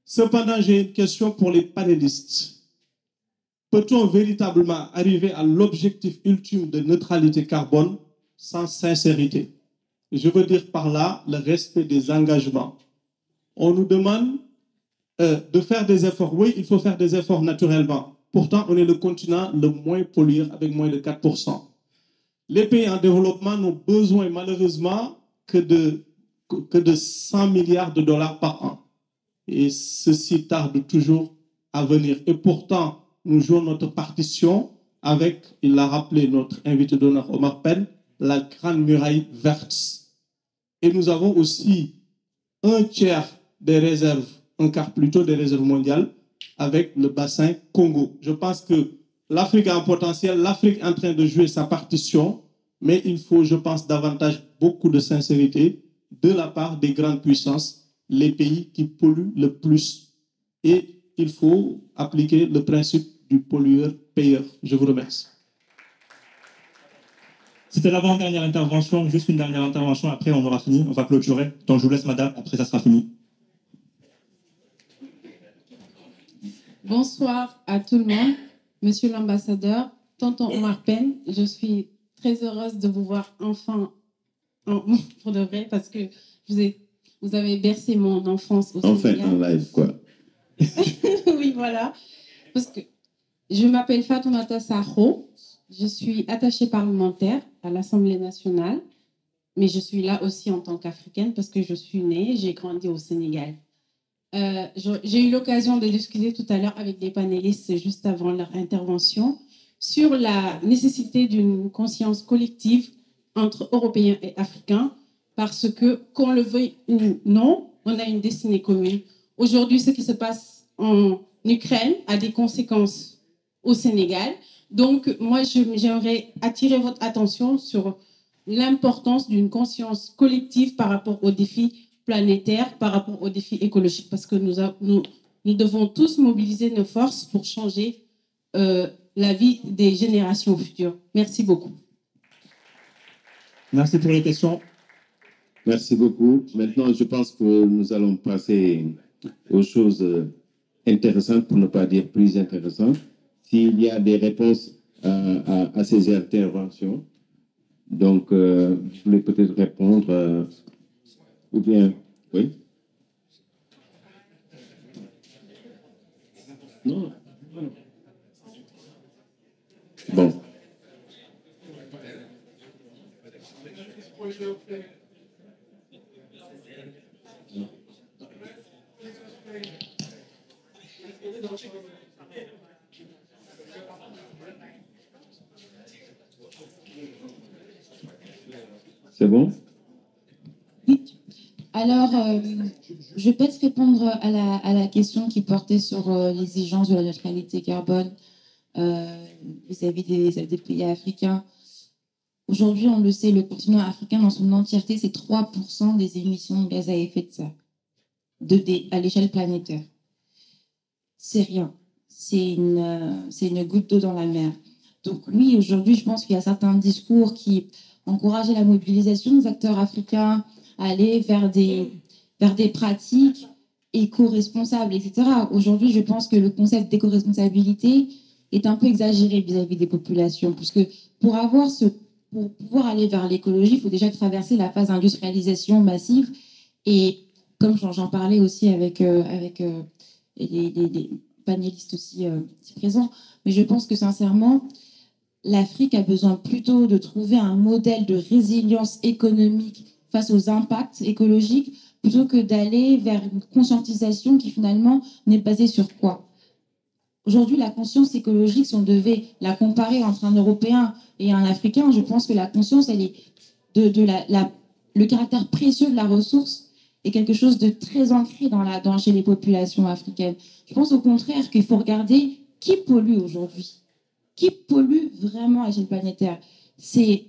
Cependant, j'ai une question pour les panélistes. Peut-on véritablement arriver à l'objectif ultime de neutralité carbone sans sincérité? Je veux dire par là le respect des engagements. On nous demande de faire des efforts. Oui, il faut faire des efforts naturellement. Pourtant, on est le continent le moins pollueur avec moins de 4%. Les pays en développement n'ont besoin malheureusement que de 100 milliards de dollars par an. Et ceci tarde toujours à venir. Et pourtant, nous jouons notre partition avec, il l'a rappelé notre invité d'honneur Omar Pène, la Grande Muraille Verte. Et nous avons aussi un tiers des réserves, un quart plutôt des réserves mondiales avec le bassin Congo. Je pense que l'Afrique a un potentiel, l'Afrique est en train de jouer sa partition, mais il faut, je pense, davantage beaucoup de sincérité de la part des grandes puissances, les pays qui polluent le plus. Et il faut appliquer le principe du pollueur-payeur. Je vous remercie.
C'était l'avant-dernière intervention, juste une dernière intervention, après on aura fini, on va clôturer. Donc je vous laisse madame, après ça sera fini.
Bonsoir à tout le monde, monsieur l'ambassadeur, tonton Omar Pène, je suis très heureuse de vous voir enfin pour de vrai parce que vous avez bercé mon enfance au Sénégal.
Enfin, en live, quoi.
Oui, voilà. Parce que je m'appelle Fatoumata Sakho, je suis attachée parlementaire à l'Assemblée nationale, mais je suis là aussi en tant qu'Africaine parce que je suis née, j'ai grandi au Sénégal. J'ai eu l'occasion de discuter tout à l'heure avec des panélistes juste avant leur intervention sur la nécessité d'une conscience collective entre Européens et Africains parce que, qu'on le veuille ou non, on a une destinée commune. Aujourd'hui, ce qui se passe en Ukraine a des conséquences au Sénégal. Donc, moi, j'aimerais attirer votre attention sur l'importance d'une conscience collective par rapport aux défis planétaires, par rapport aux défis écologiques, parce que nous devons tous mobiliser nos forces pour changer la vie des générations futures. Merci beaucoup.
Merci pour les questions.
Merci beaucoup. Maintenant, je pense que nous allons passer aux choses intéressantes, pour ne pas dire plus intéressantes. S'il y a des réponses à ces interventions, donc je voulais peut-être répondre, ou bien, oui? Non. Bon. C'est bon?
Oui. Alors, je vais peut-être répondre à la question qui portait sur l'exigence de la neutralité carbone vis-à-vis des pays africains. Aujourd'hui, on le sait, le continent africain dans son entièreté, c'est 3% des émissions de gaz à effet de serre à l'échelle planétaire. C'est rien. C'est une goutte d'eau dans la mer. Donc oui, aujourd'hui, je pense qu'il y a certains discours qui encouragent la mobilisation des acteurs africains à aller vers des pratiques éco-responsables, etc. Aujourd'hui, je pense que le concept d'éco-responsabilité est un peu exagéré vis-à-vis des populations, puisque pour pouvoir aller vers l'écologie, il faut déjà traverser la phase d'industrialisation massive. Et comme j'en parlais aussi avec les panélistes aussi présents, mais je pense que sincèrement, l'Afrique a besoin plutôt de trouver un modèle de résilience économique face aux impacts écologiques, plutôt que d'aller vers une conscientisation qui finalement n'est basée sur quoi? Aujourd'hui, la conscience écologique, si on devait la comparer entre un Européen et un Africain, je pense que la conscience, elle est le caractère précieux de la ressource est quelque chose de très ancré chez les populations africaines. Je pense au contraire qu'il faut regarder qui pollue aujourd'hui. Qui pollue vraiment à l'échelle planétaire? C'est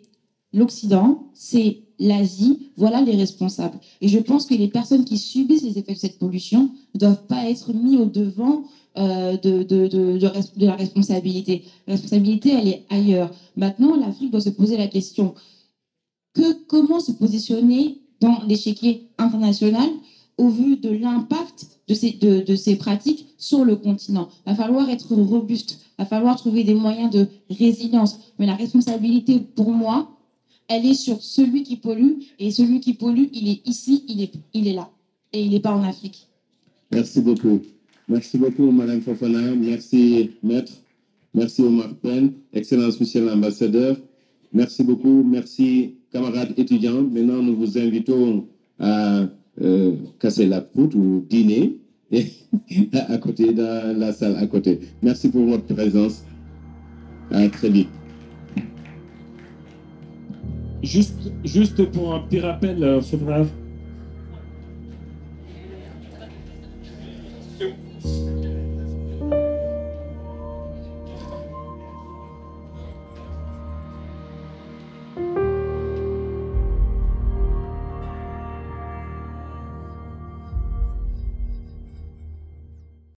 l'Occident, c'est l'Asie, voilà les responsables. Et je pense que les personnes qui subissent les effets de cette pollution ne doivent pas être mis au devant de la responsabilité. La responsabilité, elle est ailleurs. Maintenant, l'Afrique doit se poser la question comment se positionner dans l'échiquier international au vu de l'impact de ces pratiques sur le continent. Il va falloir être robuste, il va falloir trouver des moyens de résilience. Mais la responsabilité, pour moi, elle est sur celui qui pollue. Et celui qui pollue, il est ici, il est là. Et il n'est pas en Afrique.
Merci beaucoup. Merci beaucoup, Madame Fofana. Merci, Maître. Merci Omar Pène. Excellence, Monsieur l'ambassadeur. Merci beaucoup. Merci, camarades étudiants. Maintenant, nous vous invitons à casser la croûte ou dîner à côté, dans la salle à côté. Merci pour votre présence. À très vite.
Juste pour un petit rappel, photographe.